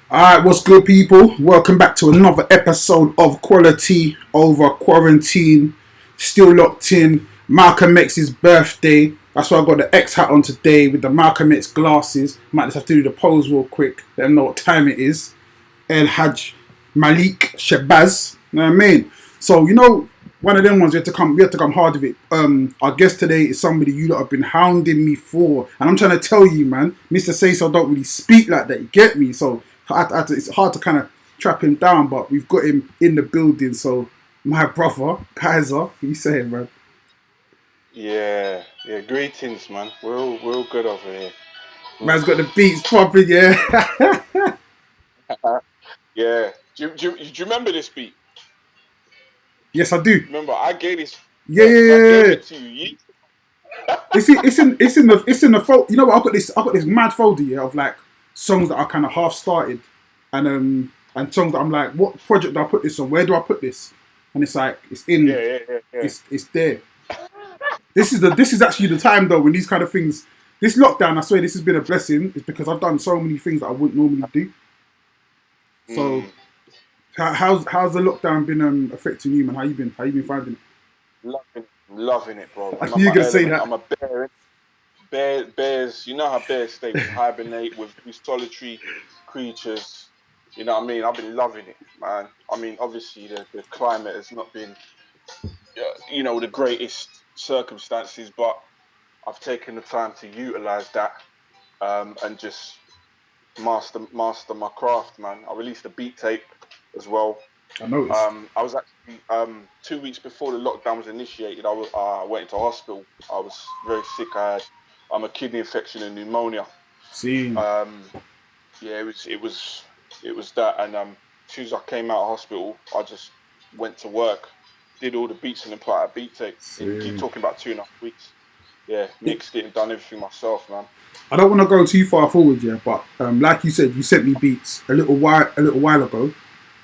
Alright, what's good, people? Welcome back to another episode of Quality Over Quarantine. Still locked in. Malcolm X's birthday. That's why I got the X hat on today with the Malcolm X glasses. Might just have to do the pose real quick. Let them know what time it is. El Hajj Malik Shabazz. You know what I mean? So, one of them ones we had to come hard with it. Our guest today is somebody you lot have been hounding me for. And I'm trying to tell you, man, Mr. Say So don't really speak like that. You get me? So it's hard to kind of trap him down, but we've got him in the building. So my brother, Kyza, what you saying, man? Yeah. Greetings, man. We're all good over here. Man's got the beats popping, yeah. Yeah. Do you remember this beat? Yes, I do. Remember, I gave this. Yeah, yeah, Yes, I yeah, gave yeah. it to you. It's in the fold. You know what? I got this mad folder, yeah, of like songs that I kind of half started, and songs that I'm like, what project do I put this on? Where do I put this? And it's like Yeah, yeah, yeah, yeah. it's there. This is actually the time though when these kind of things. This lockdown, I swear, this has been a blessing. It's because I've done so many things that I wouldn't normally do. So, Mm, how's the lockdown been affecting you, man? How you been finding it? loving it, bro. I I'm knew at you were my gonna say element. that. I'm a bear. Bears. You know how bears stay. We hibernate with these solitary creatures. You know what I mean? I've been loving it, man. I mean, obviously the climate has not been, the greatest circumstances, but I've taken the time to utilize that and just master my craft, man. I released a beat tape as well. I noticed. I was actually 2 weeks before the lockdown was initiated. I went into hospital. I was very sick. I had a kidney infection and pneumonia. Seeing. Um, yeah, it was that. And as soon as I came out of hospital, I just went to work, did all the beats and then put out a beat tape. And keep Seeing. talking about 2.5 weeks. Yeah, mixed it and done everything myself, man. I don't want to go too far forward, yeah, but like you said, you sent me beats a little while ago,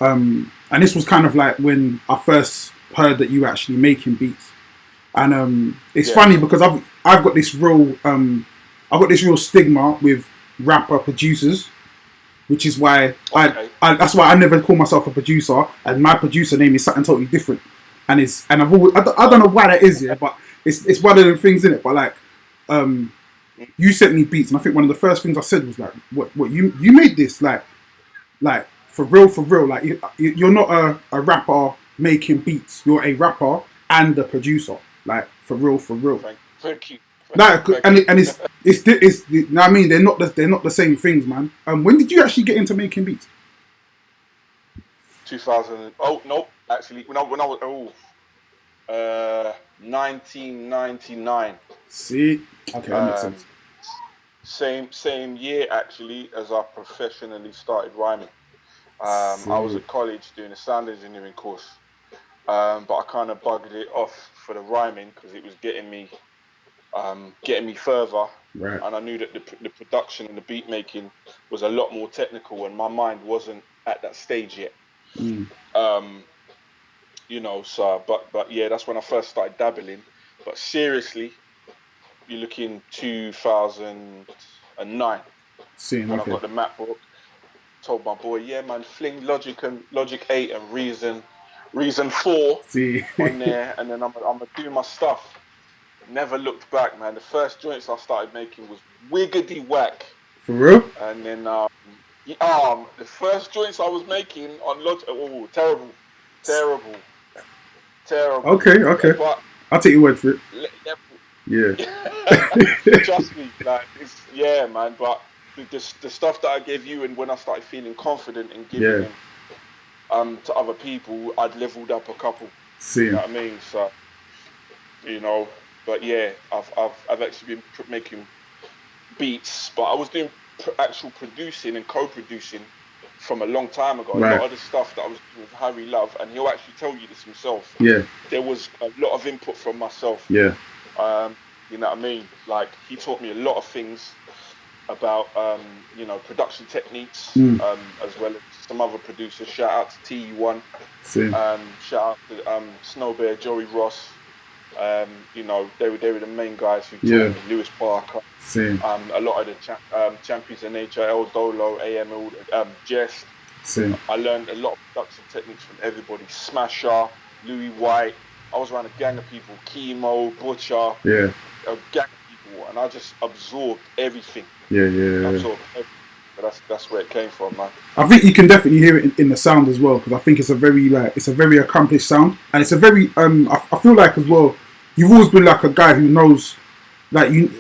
and this was kind of like when I first heard that you were actually making beats, and it's Yeah. funny because I've got this real stigma with rapper producers, which is why Okay. that's why I never call myself a producer, and my producer name is something totally different, and I've always I don't know why that is, yeah, but it's one of the things in it, but like. Um, you sent me beats, and I think one of the first things I said was like, "What you made this like for real? Like you're not a rapper making beats. You're a rapper and a producer. Like for real, for real. Thank you. Like Thank you. and it's you know what I mean, they're not the same things, man. When did you actually get into making beats? 2000. Oh no, actually, when I was 1999. See, okay, that makes sense. Um, same year actually as I professionally started rhyming. I was See, at college doing a sound engineering course, but I kind of bugged it off for the rhyming because it was getting me further, right. and I knew that the production and the beat making was a lot more technical, and my mind wasn't at that stage yet. Mm. Um, so but yeah, that's when I first started dabbling. But seriously, you're looking 2009 Seeing, when I okay. got the MacBook. Told my boy, yeah, man, fling Logic 8 and Reason 4 See, on there, and then I'm gonna do my stuff. Never looked back, man. The first joints I started making was wiggity whack, for real. and then the first joints I was making on Logic, oh, terrible, terrible, terrible. Okay, okay. But I'll take your word for it. le- Yeah, trust me, like yeah, man. But the stuff that I gave you, and when I started feeling confident in giving yeah. them to other people, I'd leveled up a couple. You know Seeing. what I mean? So you know, but yeah, I've actually been making beats, but I was doing actual producing and co-producing from a long time ago. A lot Right. of the stuff that I was doing with Harry Love, and he'll actually tell you this himself. Yeah, There was a lot of input from myself. yeah. Um, you know what I mean? Like he taught me a lot of things about production techniques, Mm. as well as some other producers. Shout out to TE1, Seeing. shout out to Snow Bear, Joey Ross, You know, they were the main guys who taught Yeah. me. Lewis Barker, Same. a lot of the champions in nature, El Dolo, AML, Jest. Same. I learned a lot of production techniques from everybody. Smasher, Louis White. I was around a gang of people, Chemo, Butcher, Yeah. a gang of people, and I just absorbed everything. Yeah. Yeah. Absorbed everything. But that's where it came from, man. I think you can definitely hear it in the sound as well, because I think it's a very accomplished sound, and it's a very I feel like as well, you've always been like a guy who knows, like you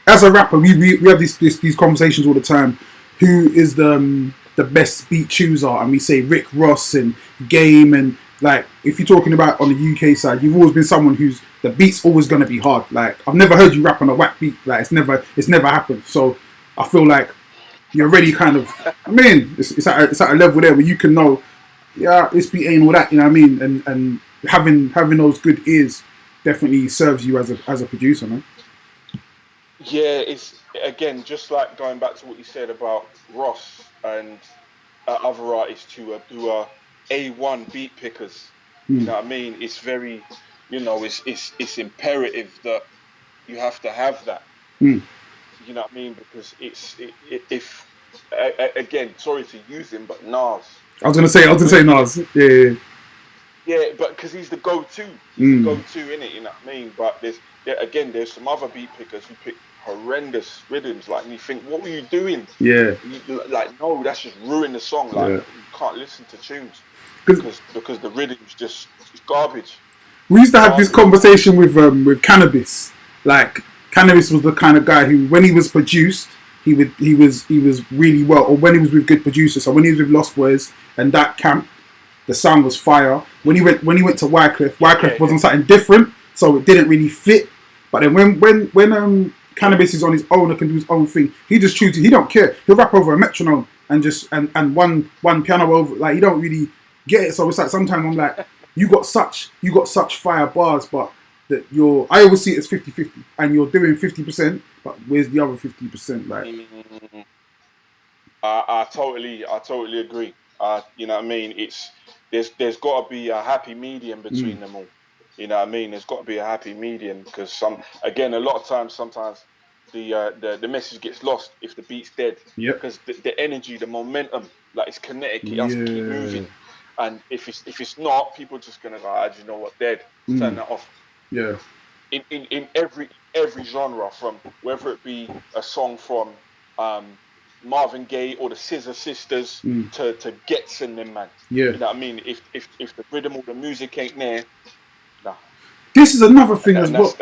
as a rapper, we have these conversations all the time. Who is the best beat chooser? And we say Rick Ross and Game, and like if you're talking about on the UK side, you've always been someone who's the beat's always gonna be hard. Like I've never heard you rap on a whack beat. Like it's never happened. So I feel like you're already kind of. I mean, it's at a level there where you can know, yeah, this beat ain't all that. You know what I mean? And having those good ears definitely serves you as a producer, man. Yeah, it's again just like going back to what you said about Ross and other artists who are A1 beat pickers. You know what I mean? It's very, you know, it's imperative that you have to have that. Mm. You know what I mean? Because if again, sorry to use him, but Nas. I was gonna say Nas. Yeah. Yeah, but because he's the go-to, in it. You know what I mean? But there's some other beat pickers who pick horrendous rhythms. Like, and you think, what were you doing? Yeah. Like, no, that's just ruined the song. Like, Yeah. you can't listen to tunes Because because the rhythm's just it's garbage. we used to have this conversation with Cannabis. Like Cannabis was the kind of guy who, when he was produced, he was really well, or when he was with good producers. So when he was with Lost Boys and that camp, the sound was fire. When he went to Wyclef wasn't something different, so it didn't really fit. But then when Cannabis is on his own and can do his own thing, he just chooses. He don't care. He'll rap over a metronome and just and one piano over. Like he don't really get it. So it's like sometimes I'm like, you got such fire bars, but that I always see it as 50-50, and you're doing 50%, but where's the other 50%? Like, I totally agree. You know what I mean? There's got to be a happy medium between them all. You know what I mean? There's got to be a happy medium because a lot of times, sometimes the message gets lost if the beat's dead. Yep. Because the energy, the momentum, like it's kinetic, it has to keep moving. And if it's not, people are just gonna go, do you know what, dead, turn that off. Yeah. In every genre, from whether it be a song from Marvin Gaye or the Scissor Sisters to Gets and them, man. Yeah. You know what I mean? If the rhythm or the music ain't there, nah. This is another thing as well.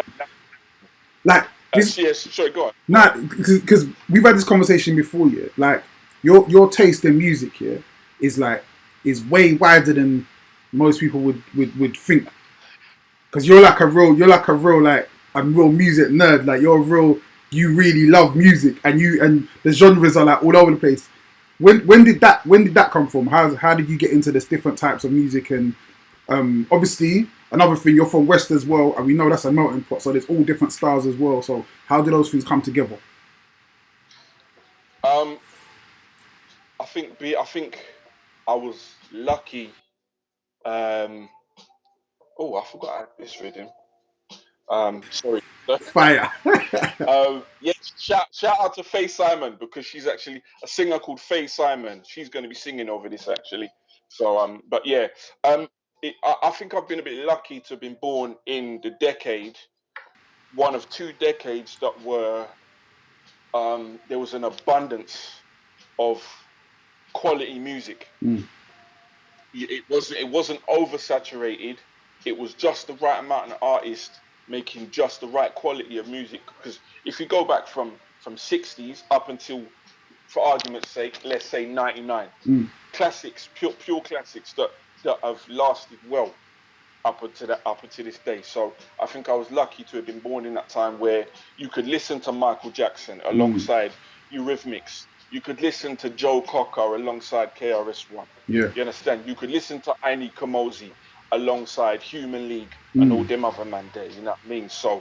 Like this. Yes, sorry, go on. Nah, because we've had this conversation before, yeah. Like your taste in music, yeah, is way wider than most people would think. Because you're like a real like a real music nerd. Like you really love music, and the genres are like all over the place. When did that come from? How did you get into this different types of music? And obviously another thing, you're from West as well, and we know that's a melting pot. So there's all different styles as well. So how do those things come together? I think I was lucky. Oh, I forgot I had this rhythm. Sorry. Fire. Yeah, shout out to Faye Simon, because she's actually a singer called Faye Simon. She's going to be singing over this actually. So but yeah, I think I've been a bit lucky to have been born in the decade, one of two decades that were there was an abundance of quality music. It wasn't oversaturated. It was just the right amount of artists making just the right quality of music. Because if you go back from 60s up until, for argument's sake, let's say 99, classics, pure classics that have lasted well up until this day. So I think I was lucky to have been born in that time where you could listen to Michael Jackson alongside Eurythmics. You could listen to Joe Cocker alongside KRS-One. Yeah. You understand? You could listen to Aini Kamosi alongside Human League and all them other man there. You know what I mean? So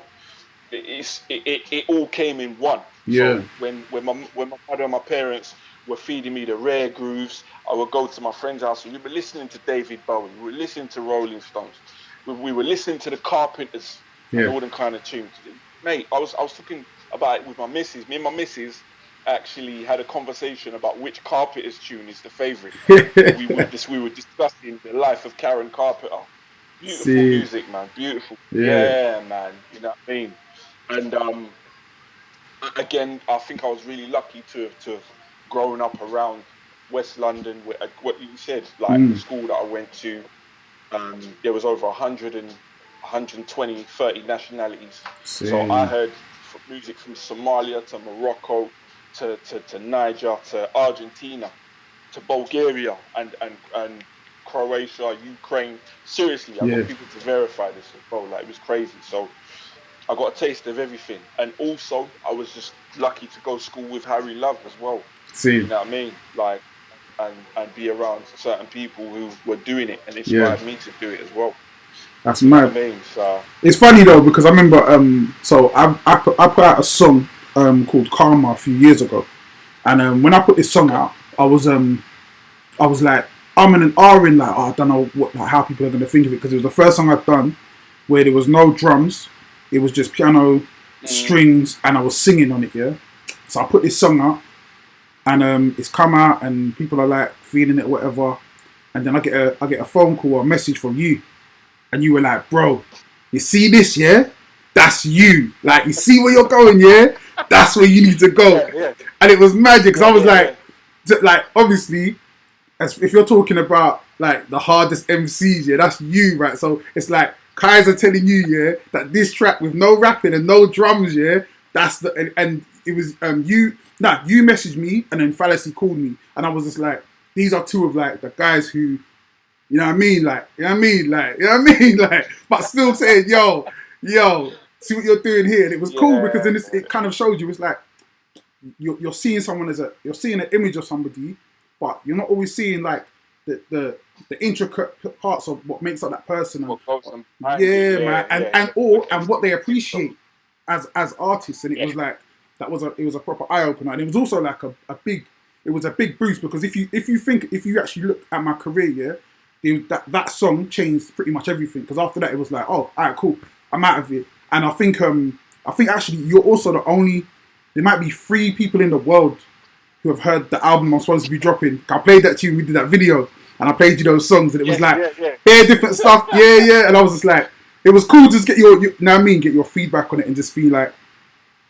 it all came in one. Yeah. So when my mother and my parents were feeding me the rare grooves, I would go to my friend's house and we were listening to David Bowie, we were listening to Rolling Stones, we were listening to the Carpenters and all them kind of tunes. Mate, I was talking about it with my missus. Me and my missus actually had a conversation about which Carpenters tune is the favourite. we were discussing the life of Karen Carpenter. Beautiful See, music, man. Beautiful. yeah, Yeah, man. You know what I mean? And again, I think I was really lucky to have grown up around West London. Where, what you said, like the school that I went to, there was over 100 and 120, 30 nationalities. So I see, heard music from Somalia to Morocco to Niger to Argentina to Bulgaria and Croatia, Ukraine. Seriously, I got yeah, people to verify this as well. Like, it was crazy. So I got a taste of everything. And also, I was just lucky to go to school with Harry Love as well. You see, know what I mean? Like, and be around certain people who were doing it and yeah. inspired me to do it as well. That's You know what I mad. mean? So It's funny though because I remember so I put out a song called Karma a few years ago, and when I put this song okay. out, I was like and ahhing like, oh, I don't know what like how people are gonna think of it because it was the first song I'd done where there was no drums, it was just piano, strings, and I was singing on it. Yeah, so I put this song out, and it's come out, and people are like feeling it, whatever. And then I get a phone call or a message from you, and you were like, bro, you see this, yeah? That's you. Like, you see where you're going, yeah? That's where you need to go. Yeah, yeah, And it was magic because I yeah, was yeah, yeah. like, obviously, as if you're talking about like the hardest MCs, yeah, that's you, right? So it's like Kyza telling you, yeah, that this track with no rapping and no drums, yeah, that's the and it was you. Nah, you messaged me and then Fallacy called me, and I was just like, these are two of like the guys who you know what I mean? Like, you know what I mean? Like, you know what I mean? Like, but still saying, yo, see what you're doing here. And it was cool because Yeah, then it kind of showed you, it's like, you're seeing someone you're seeing an image of somebody, but you're not always seeing like the intricate parts of what makes up that person. And what goes on behind it? yeah, man. Yeah, yeah, And yeah. or, What and gives what the they music soul? appreciate as artists. And it Yeah, was like, it was a proper eye opener. And it was also like it was a big boost because if you actually look at my career, yeah, that song changed pretty much everything. Because after that, it was like, oh, all right, cool, I'm out of it. And I think actually you're also the only. There might be 3 people in the world who have heard the album I'm supposed to be dropping. I played that to you. We did that video, and I played you those songs, and it was yes, like, yeah, yeah. yeah, different stuff, yeah, yeah. And I was just like, it was cool to just get you know what I mean, get your feedback on it, and just be like,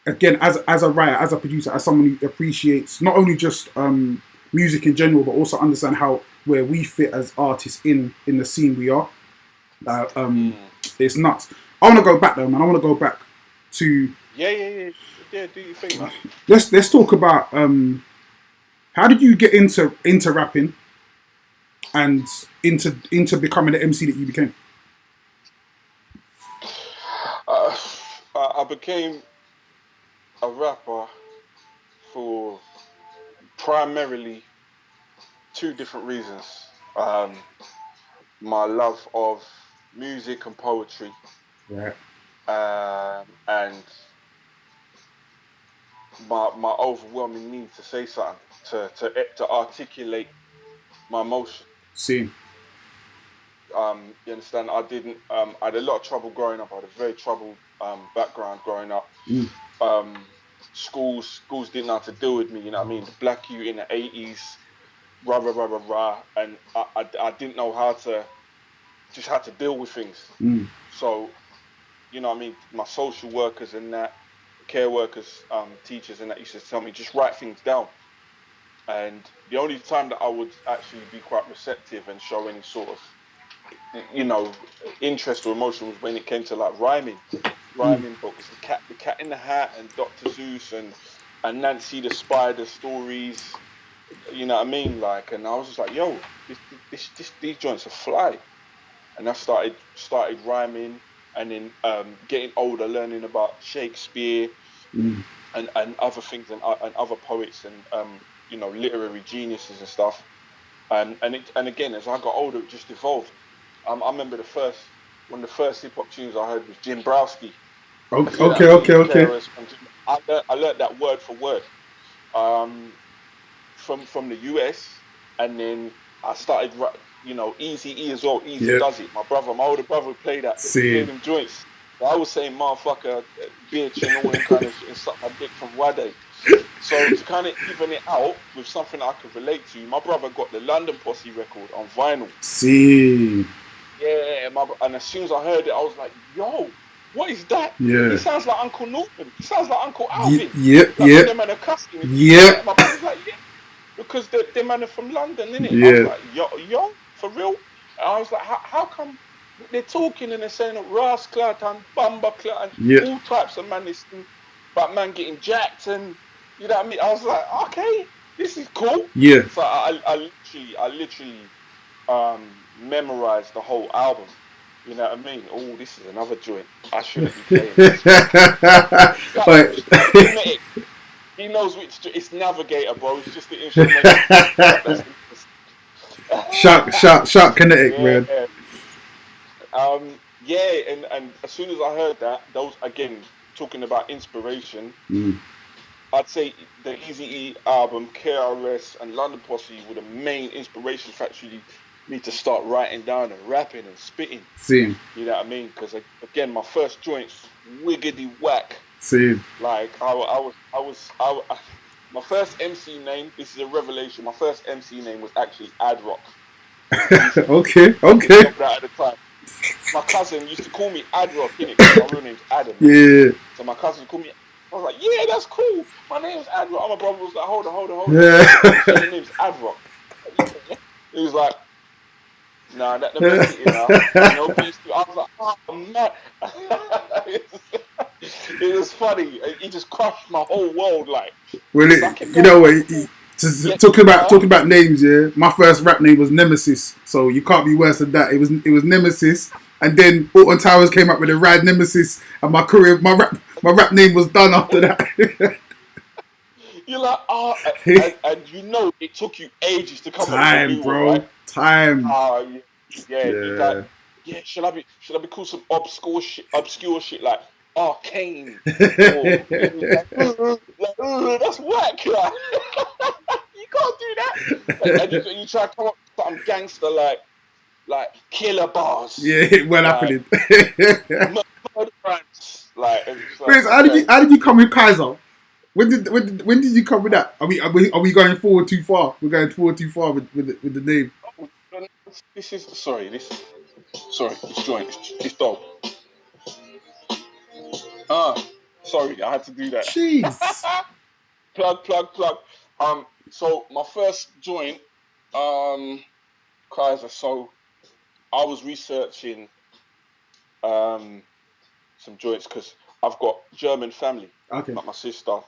again, as a writer, as a producer, as someone who appreciates not only just music in general, but also understand how where we fit as artists in the scene we are. Uh, um, it's nuts. I want to go back though, man. I want to go back to Yeah, yeah, yeah. Yeah, do you think, man? let's talk about how did you get into rapping and into becoming the MC that you became? Uh, I became a rapper for primarily 2 different reasons. My love of music and poetry, Right. and my overwhelming need to say something, to articulate my emotion. See. You understand? I didn't. I had a lot of trouble growing up. I had a very troubled background growing up. Mm. Um, schools didn't know how to deal with me. You know what I mean? The black youth in the 80s, rah rah rah rah rah, and I didn't know how to deal with things. Mm. So, you know what I mean? My social workers and that, care workers, teachers and that used to tell me just write things down. And the only time that I would actually be quite receptive and show any sort of, you know, interest or emotion was when it came to like rhyming books, the Cat in the Hat and Dr. Seuss and Nancy the Spider stories. You know what I mean? Like, and I was just like, yo, these joints are fly. And I started rhyming, and then getting older, learning about Shakespeare Mm. and other things and other poets and you know, literary geniuses and stuff. And again, as I got older, it just evolved. I remember one of the first hip hop tunes I heard was Jim Browski. You know what I Okay, mean? okay, okay. KRS. I learned that word for word um, from the US, and then I started. you know, Easy E as well. Easy Yeah. does it. My older brother would play that. He See. played them joints. I was saying motherfucker, bitch, and all them kind of shit, and suck my dick from Wade. So to kind of even it out with something I could relate to, my brother got the London Posse record on vinyl. See. Yeah, and as soon as I heard it, I was like, yo, what is that? Yeah. He sounds like Uncle Norman. He sounds like Uncle Alvin. Yep. Like Yep. when them men are cussing. Yep. My brother's like, yeah, because the man are from London, innit? I was Yeah. like, yo, for real? And I was like, how come they're talking and they're saying rasclat and bumbaclat and Yeah. all types of man this thing about man getting jacked and you know what I mean? I was like, okay, this is cool. Yeah. So I literally memorized the whole album. You know what I mean? Oh, this is another joint. I shouldn't be playing this. Kinetic. He knows which. It's Navigator, bro. It's just the instrumental. Shark kinetic, Yeah. man. Yeah, and as soon as I heard that, those again talking about inspiration, I'd say the Easy E album, KRS, and London Posse were the main inspiration for actually me to start writing down and rapping and spitting. Same. You know what I mean? Because again, my first joints wiggity whack. Same. Like my first MC name. This is a revelation. My first MC name was actually Ad Rock. Okay. I didn't know that at the time. My cousin used to call me Ad Rock, innit? Because my real name's Adam. Yeah. So my cousin would call me. I was like, yeah, that's cool. My name's Ad Rock. And my brother was like, hold on. Yeah. So your name's Ad Rock. He was like, nah, that the best it, you know. No peace to. I was like, oh man. It was funny. He just crushed my whole world, like. Well, you know what? Talking about names, yeah. My first rap name was Nemesis, so you can't be worse than that. It was Nemesis, and then Alton Towers came up with a Rad Nemesis, and my rap name was done after that. You're like, oh, and you know it took you ages to come up with a new one, right? Time. Yeah. You got, yeah. Should I be called some obscure shit like Arcane? Or that's whack. Like. You can't do that. And you try to come up with something gangster like Killer Bars. Yeah, well happening. Murder Rants. Like, Chris, how did you come with Kyza? When did you come with that? Are we going forward too far? We're going forward too far with the name. This joint, this dog. Sorry, I had to do that. Jeez. plug. So my first joint, Kyza. So I was researching some joints because I've got German family. Okay. Like my sister.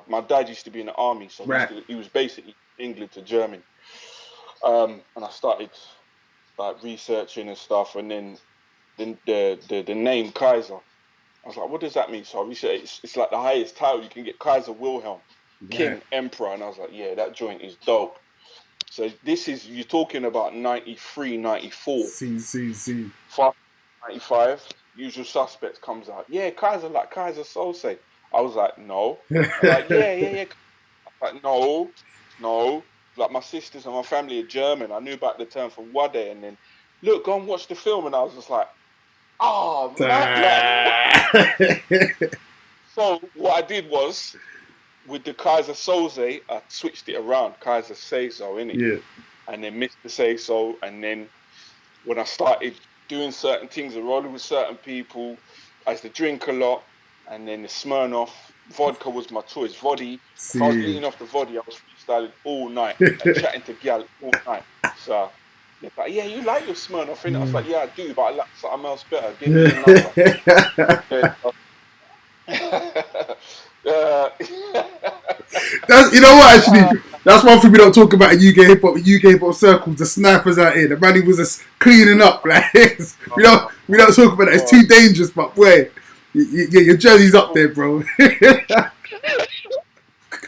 My dad used to be in the army, so he was basically England to German. And I started like researching and stuff, and then the name Kyza. I was like, what does that mean? So I researched. It's like the highest title you can get, Kaiser Wilhelm, King, Emperor, and I was like, yeah, that joint is dope. So you're talking about 93, 94. See. 95, Usual Suspects comes out. Yeah, Kaiser, like Kaiser Soul say. I was like, no. Like, yeah. Like, no. Like, my sisters and my family are German. I knew about the term from Wade, and then, look, go and watch the film. And I was just like, oh, man. Like, so, what I did was, with the Kaiser Soze, I switched it around. Kaiser Say So, innit? Yeah. And then Mr. Say So. And then, when I started doing certain things and rolling with certain people, I used to drink a lot. And then the Smirnoff, vodka was my choice. Voddy. If I was leaning off the voddy, I was freestyling all night and chatting to gal all night. So, they're like, yeah, you like your Smirnoff, innit? I was like, yeah, I do, but I like something else better. Give me another. That's, you know what, actually, that's one thing we don't talk about in UK hip hop circles. The snipers out here, the man who was just cleaning up, like we don't talk about that. It's too dangerous, but boy, your jersey's up there, bro.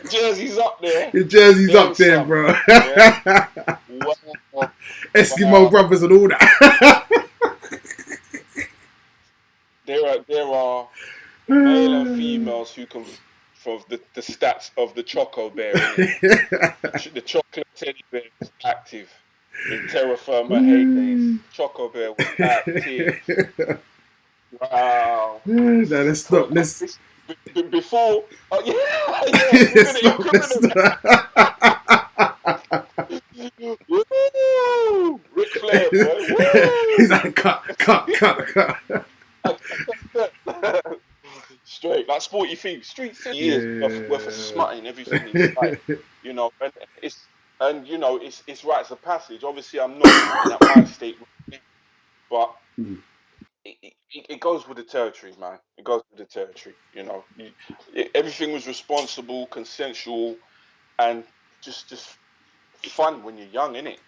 Jersey's up there. Your jersey's up there, bro. Yeah. Wow. Eskimo brothers and all that. There are male and females who can, from the stats of the Choco Bear, the chocolate teddy bear is active. In Terra Firma heydays, Choco Bear was active. Wow. No, let's stop. Let's Before, oh yeah, yeah, you're let's gonna, you're stop. Let's criminal. stop. Woo! Ric Flair, boy. Woo! He's like, cut. Straight, like Sporty Thieves, Street City years worth of Yeah. smutting everything inside, you know, and it's rites of passage. Obviously, I'm not in that mind state, but it goes with the territory, man. It goes with the territory, you know. Everything was responsible, consensual, and just fun when you're young, innit? You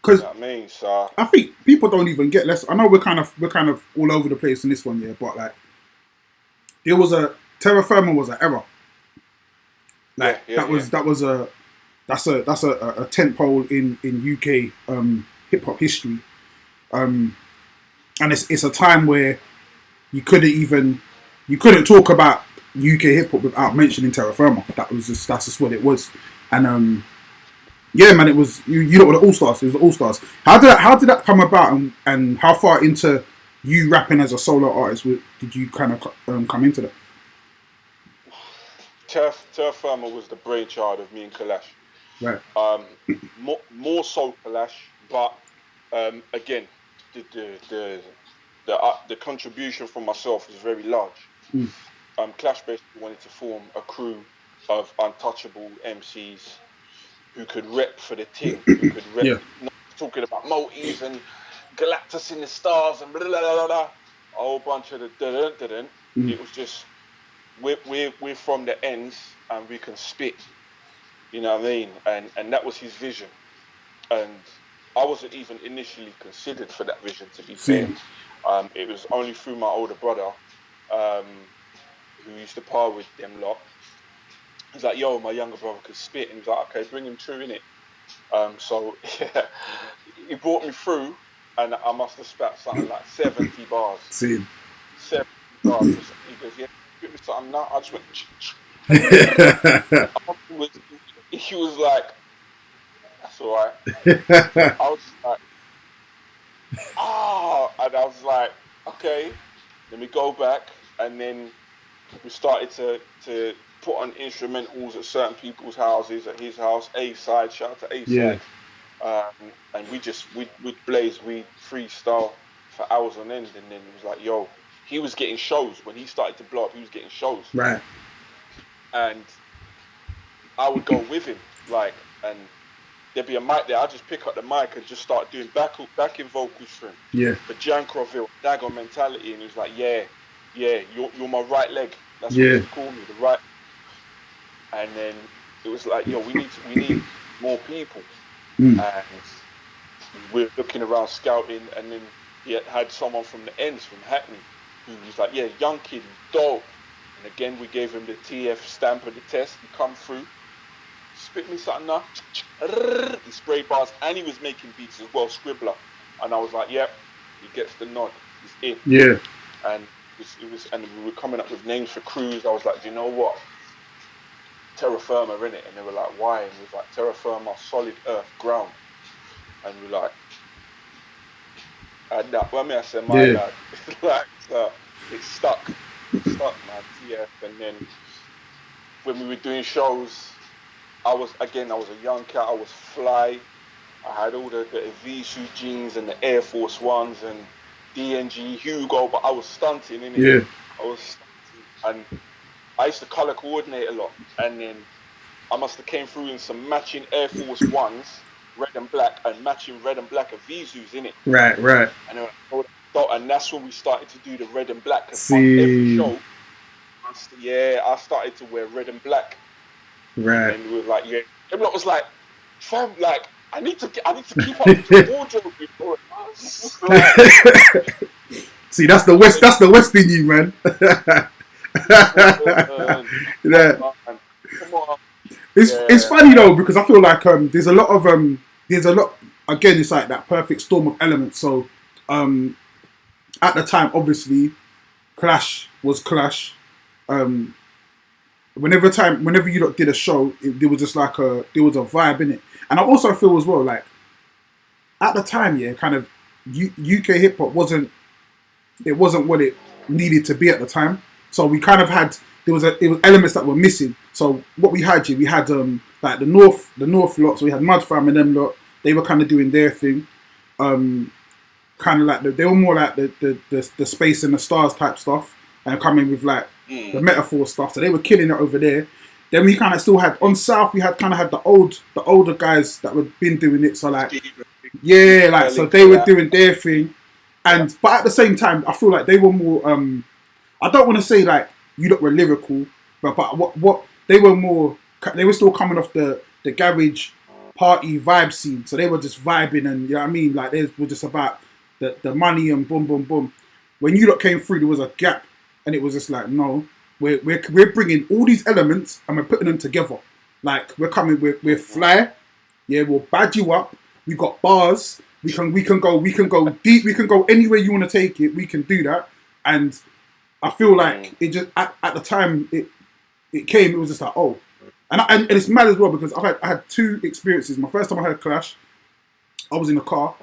Because know what I mean? So I think people don't even get less. I know we're kind of all over the place in this one, yeah. But like, there was a Terra Firma was an error. yeah, Like yeah, yeah. that's a tent pole in UK hip hop history. And it's a time where you couldn't talk about UK hip hop without mentioning Terra Firma. That's just what it was. And yeah, man, it was you know what the All Stars. It was the All Stars. How did that come about, and how far into you rapping as a solo artist did you kind of come into that? Terra Firma was the brainchild of me and Kalash. Right. More so Kalash, but again, the contribution from myself was very large. Clash basically wanted to form a crew of untouchable MCs who could rep for the team, who could rep. Yeah. Not talking about Moties and Galactus in the Stars and blah, blah, blah, blah, a whole bunch of the didn't. It was just we're from the ends and we can spit. You know what I mean? And that was his vision. And I wasn't even initially considered for that vision, to be fair. It was only through my older brother, who used to par with them lot. He's like, yo, my younger brother could spit. And he's like, okay, bring him through, innit? So, yeah, he brought me through, and I must have spat something like 70 bars. 70 bars. He goes, yeah, give me something now. I just went, he was like, that's all right. I was like, and I was like, okay, let me go back. And then we started to put on instrumentals at certain people's houses, at his house, A-side, shout out to A-side. Yeah. And we'd blaze, we'd freestyle for hours on end. And then it was like, yo, he was getting shows. When he started to blow up, he was getting shows. Right. And I would go with him, like, and there'd be a mic there. I'd just pick up the mic and just start doing backing vocals for him. Yeah. For Jankroville, Dagon mentality. And he was like, yeah, you're my right leg. That's what he called me, the right. And then it was like, yo, we need more people. And we're looking around scouting, and then he had someone from the ends, from Hackney, who was like, yeah, young kid, dope. And again, we gave him the TF stamp of the test. He come through, spit me something now. He sprayed bars, and he was making beats as well, Scribbler. And I was like, yep, he gets the nod. He's in. Yeah. And it was, and we were coming up with names for crews. I was like, do you know what? Terra Firma, innit? And they were like, why? And we was like, Terra Firma, solid earth, ground. And we're like, and that, when I said my lad, like, it stuck. Man, TF. And then when we were doing shows, I was a young cat. I was fly. I had all the Evisu jeans and the Air Force Ones and DNG Hugo, but I was stunting, innit? Yeah. I was stunting. And I used to color coordinate a lot. And then I must have came through in some matching Air Force Ones, red and black, and matching red and black Evisus, innit? Right. And that's when we started to do the red and black. Because on every show, I started to wear red and black. Right. And we were like, yeah. And it was like, fam, like, I need to keep up with the wardrobe before. See, that's the West. That's the West in you, man. Yeah. Come on. It's funny though, because I feel like there's a lot again, it's like that perfect storm of elements. So at the time, obviously, Clash was Clash. Whenever you did a show, there was just like there was a vibe in it. And I also feel as well, like, at the time, yeah, kind of UK hip hop wasn't what it needed to be at the time. So we kind of had it was elements that were missing. So what we had here, we had like the North lot. So we had Mud Fam and them lot. They were kind of doing their thing. Kind of like they were more like the space and the stars type stuff, and coming with like the metaphor stuff. So they were killing it over there. Then we kind of still had on South. We had kind of had the older guys that were been doing it. So like yeah, like so they were doing their thing, and but at the same time, I feel like they were more. I don't want to say like you lot were lyrical, but what they were more. They were still coming off the garage party vibe scene, so they were just vibing, and you know what I mean. Like they were just about the money and boom boom boom. When you lot came through, there was a gap, and it was just like no, we're bringing all these elements and we're putting them together. Like we're coming, we're fly. Yeah, we'll badge you up. We got bars. We can go deep. We can go anywhere you want to take it. We can do that. And I feel like it just at the time it came. It was just like oh, and it's mad as well because I had two experiences. My first time I heard Clash, I was in the car.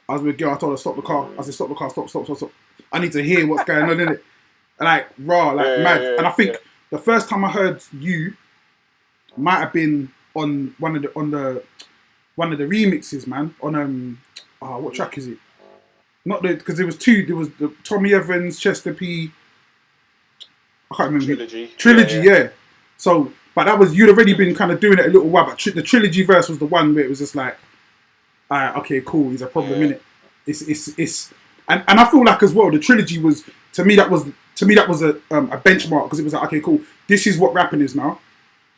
I was with a girl. I told her stop the car. I said stop the car. Stop. I need to hear what's going on in it. And like raw, like mad. And I think the first time I heard you might have been on one of the remixes, man. On what track is it? Not the because there was two. There was the Tommy Evans, Chester P. I can't remember. Trilogy, yeah. So, but that was you'd already been kind of doing it a little while. But the Trilogy verse was the one where it was just like, okay, cool. He's a problem in it. It's and I feel like as well the Trilogy was to me that was a benchmark because it was like okay, cool. This is what rapping is now.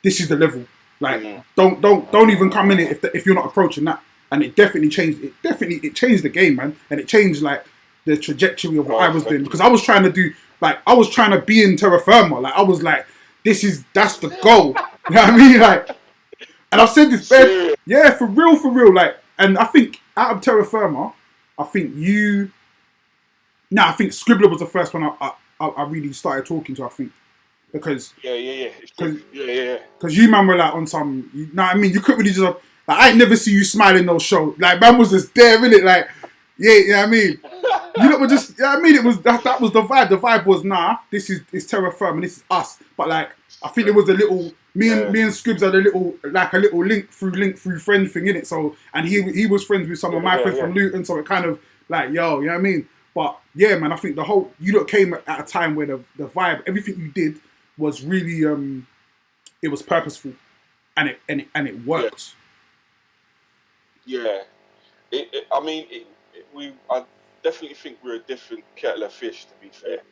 This is the level. Like don't even come in it if you're not approaching that. And it definitely changed. It changed the game, man. And it changed like the trajectory of what I was doing because I was trying to do like I was trying to be in Terra Firma. Like I was like, that's the goal. You know what I mean? Like, and I've said this, man. Yeah, for real. Like, and I think out of Terra Firma, I think Scribbler was the first one I really started talking to. I think because because you man were like on some. You know what I mean? You couldn't really just. Like, I ain't never see you smiling no show. Like, man was just there, innit? Like, yeah, you know what I mean? You know, were just, you know what I mean? It was, that was the vibe. The vibe was, it's Terra Firma and this is us. But, like, I think there was a little, me and Scribs had a little link through friend thing, innit? So, and he was friends with some of my friends from Luton, so it kind of, like, yo, you know what I mean? But, yeah, man, I think you lot came at a time where the vibe, everything you did was really, it was purposeful and it works. Yeah, I definitely think we're a different kettle of fish. To be fair,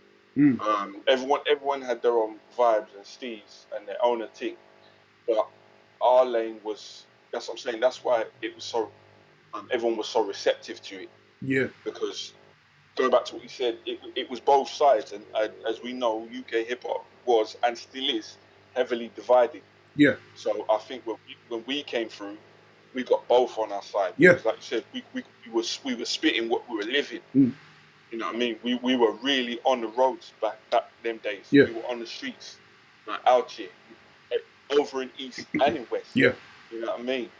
everyone had their own vibes and steez and their own thing, but our lane was. That's what I'm saying. That's why it was so. Everyone was so receptive to it. Yeah. Because going back to what you said, it was both sides, and as we know, UK hip hop was and still is heavily divided. Yeah. So I think when we came through. We got both on our side. Yeah. Because like you said, we were spitting what we were living. You know what I mean? We were really on the roads back them days. Yeah. We were on the streets, like out here, over in East and in West. Yeah. You know what I mean?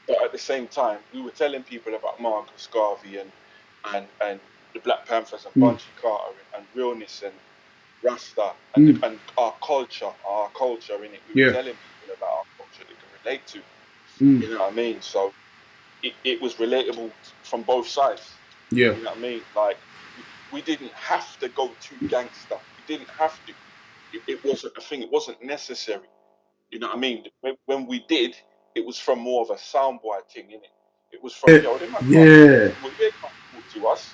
But at the same time, we were telling people about Marcus Garvey and the Black Panthers and Bunchy Carter and realness and Rasta and our culture in it. We were telling people about our culture they can relate to. You know what I mean? So it was relatable from both sides. Yeah. You know what I mean? Like we didn't have to go too gangster. We didn't have to. It wasn't a thing. It wasn't necessary. You know what I mean? When we did, it was from more of a soundboy thing, innit? It was from they might can't talk to us.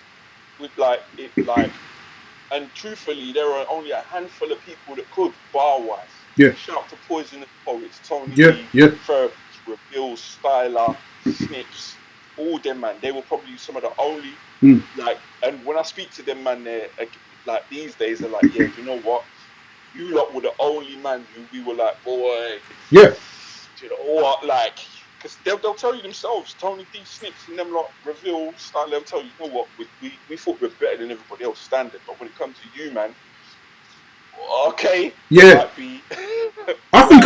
With and truthfully, there are only a handful of people that could, bar-wise. Yeah. Shout to Poisonous Poets, Tony Lee, Firma, Reveal, Styler, Snips, all them, man. They were probably some of the only, and when I speak to them, man, they're, like, these days, they're like, yeah, you know what? You lot were the only man who we were like, boy. Yeah. You know what? Like, because they'll tell you themselves, Tony D, Snips, and them lot, Reveal, Style, they'll tell you, you know what, we thought we were better than everybody else standard, but when it comes to you, man, okay, yeah. I think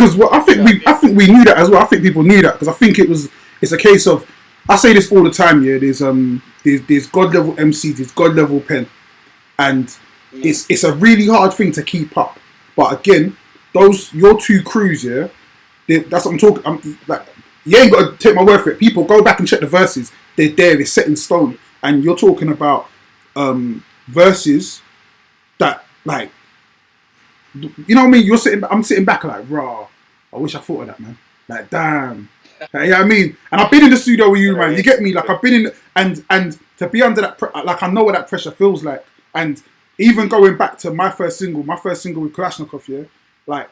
we knew that as well. I think people knew that because I think it was it's a case of, I say this all the time. Yeah, there's God level MCs, there's God level pen, and it's a really hard thing to keep up. But again, your two crews, yeah, that's what I'm talking. I'm like, you ain't got to take my word for it. People, go back and check the verses. They're there. It's set in stone. And you're talking about verses that, like, you know what I mean? I'm sitting back like, raw. I wish I thought of that, man. Like, damn. Like, you know what I mean? And I've been in the studio with you, man. You get me? Like, I've been in, and to be under that, like, I know what that pressure feels like. And even going back to my first single with Kalashnikov, yeah, like,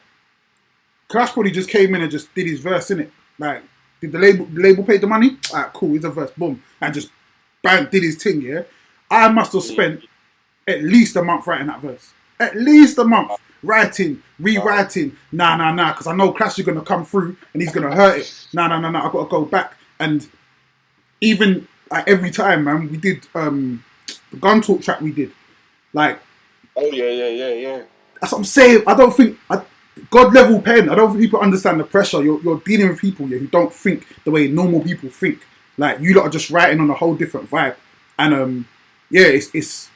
Clash probably just came in and just did his verse, innit? Like, did the label pay the money? Alright, cool, here's a verse, boom. And just bang, did his thing, yeah? I must have spent at least a month writing that verse. At least a month. Writing, rewriting, nah, because I know Clash is going to come through and he's going to hurt it. Nah, I've got to go back. And even like every time, man, we did the Gun Talk track we did. Like, oh, yeah. That's what I'm saying. I don't think, God level pen, I don't think people understand the pressure. You're dealing with people who don't think the way normal people think. Like, you lot are just writing on a whole different vibe. And yeah, it's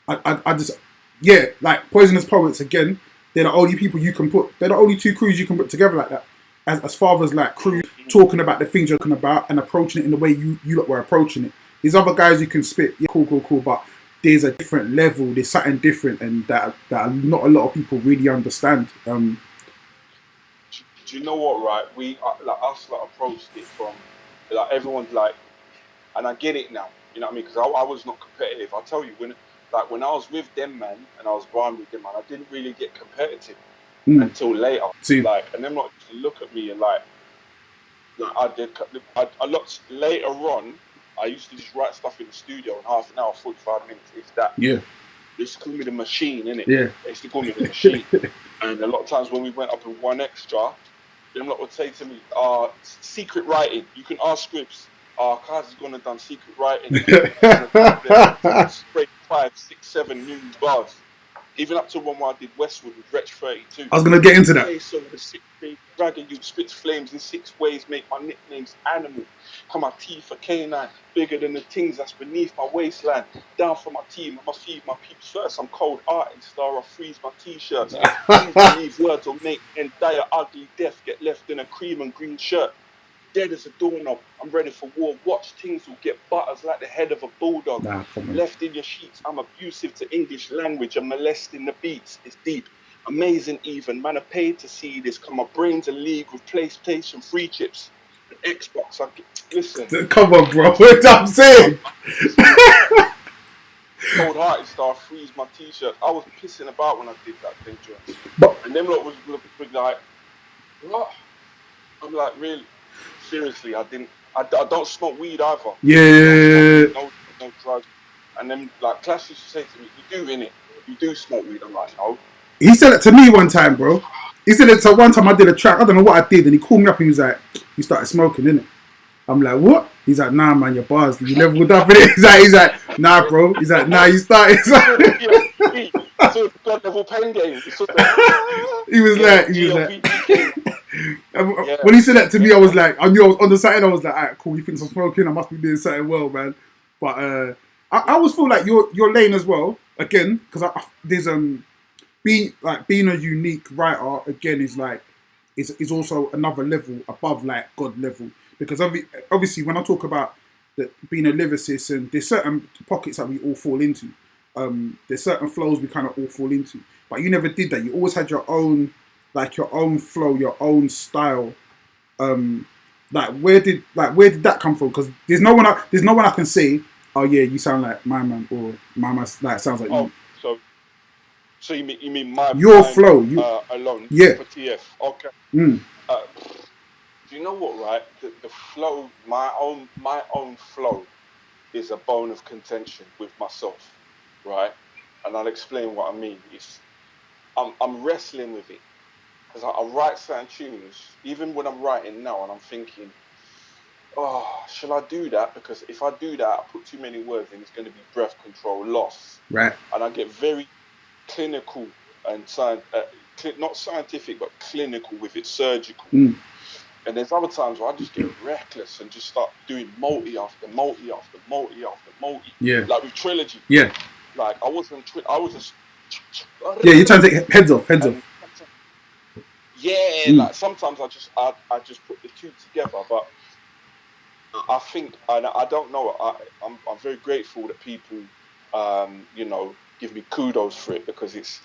I just, yeah, like Poisonous Poets, again, they're the only people you can put, they're the only two crews you can put together like that. As far as like crew talking about the things you're talking about and approaching it in the way you lot were approaching it. These other guys you can spit, yeah, cool, but there's a different level, there's something different, and that not a lot of people really understand. Do you know what, right? We like us like approached it from like everyone's like, and I get it now. You know what I mean? Because I was not competitive. I tell you, when I was with them, man, and I was buying with them, man, I didn't really get competitive until later. See. Like, and them not just look at me and like I did. I looked later on. I used to just write stuff in the studio in half an hour, 45 minutes, if that. Yeah. They used to call me the machine, innit? Yeah. They used to call me the machine. And a lot of times when we went up in one extra, them lot would say to me, secret writing. You can ask Scripps. Kyza's gonna done secret writing. Straight 5, 6, 7 new bars. Even up to one where I did Westwood with Wretch 32. I was gonna get into that. Okay, so the 6-day dragon, you spits flames in 6 ways, make my nicknames animal. Come my teeth for canine, bigger than the things that's beneath my waistline. Down for my team, I must feed my peeps first. I'm cold artist star, I freeze my t-shirts. Please believe words will make and die a ugly death, get left in a cream and green shirt. Dead as a doorknob, I'm ready for war. Watch things will get butters like the head of a bulldog. Left in your sheets, I'm abusive to English language. I'm molesting the beats, it's deep. Amazing even, man, I paid to see this. Cause my brain's a league with PlayStation 3 chips. An Xbox, listen. Come on, bro, what I'm saying? Cold hearted star, freeze my t-shirt. I was pissing about when I did that thing, John. And them lot was like, what? I'm like, really? Seriously, I don't smoke weed either. Yeah. No drugs. And then like Clash used to say to me, you do innit? You do smoke weed. I'm like, no. He said it to me one time, bro. He said it to one time I did a track. I don't know what I did, and he called me up and he was like, "You started smoking, innit?" I'm like, "What?" He's like, "Nah, man, your bars, you leveled up, innit?" He's like, "Nah, bro." He's like, "Nah, you started." So God level pen game. He was like. When he said that to me, I was like, I knew I was on the side. I was like, alright, cool. He thinks I'm smoking. I must be doing something well, man. But I always feel like your lane as well. Again, because there's being a unique writer again is also another level above like God level. Because obviously when I talk about being a lyricist, and there's certain pockets that we all fall into. There's certain flows we kind of all fall into. But you never did that. You always had your own flow, your own style. Where did that come from? Because there's no one I can say, oh yeah, you sound like my man, or my man like sounds like you. So you mean my your flow alone? Yeah. For TF. Okay. Mm. Do you know what? Right, the flow, my own flow, is a bone of contention with myself, right? And I'll explain what I mean. I'm wrestling with it. Because I write certain tunes, even when I'm writing now, and I'm thinking, oh, shall I do that? Because if I do that, I put too many words in, it's going to be breath control loss. Right. And I get very clinical and not scientific, but clinical with it, surgical. And there's other times where I just get reckless and just start doing multi after multi after multi after multi. Yeah. Like with Trilogy. Yeah. Like I wasn't. I was just. Yeah, you're trying to take heads off. And yeah, like sometimes I just put the two together, but I think I don't know. I'm very grateful that people you know, give me kudos for it, because it's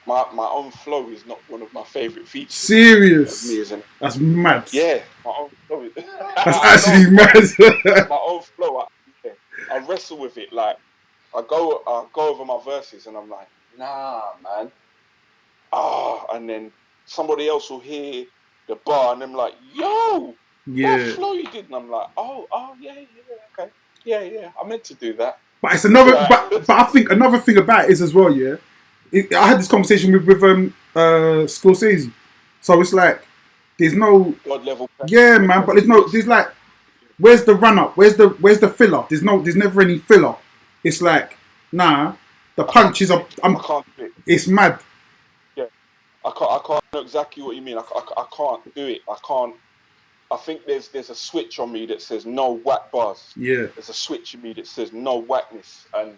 my own flow is not one of my favorite features of me Serious. as an That's mad. yeah, my own flow is That's I actually know, mad. my own flow. I wrestle with it. Like I go over my verses and I'm like, nah, man. And then somebody else will hear the bar and I'm like, yo, that Yeah. flow you did, and I'm like, yeah, okay, yeah, I meant to do that. But it's another. But I think another thing about it is as well. Yeah, I had this conversation with Scorsese. So it's like there's no. God level. Yeah, man. But there's like, where's the run up? Where's the filler? There's never any filler. It's like, nah, the punches are. I can't do it. It's mad. Yeah, I can't know exactly what you mean. I can't do it. I can't. I think there's a switch on me that says no whack bars. Yeah. There's a switch in me that says no whackness, and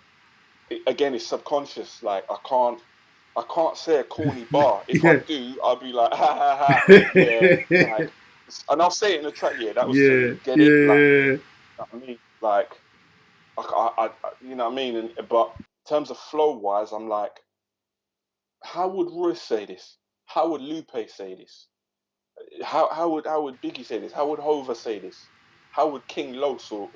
again, it's subconscious. Like I can't say a corny bar. If I do, I'll be like, ha ha ha, yeah, like, and I'll say it in the track. Yeah, that was silly. Get it? Like, you know what I mean? Like, you know what I mean? But in terms of flow wise, I'm like, how would Royce say this? How would Lupe say this? How would Biggie say this? How would Hova say this? How would King Los or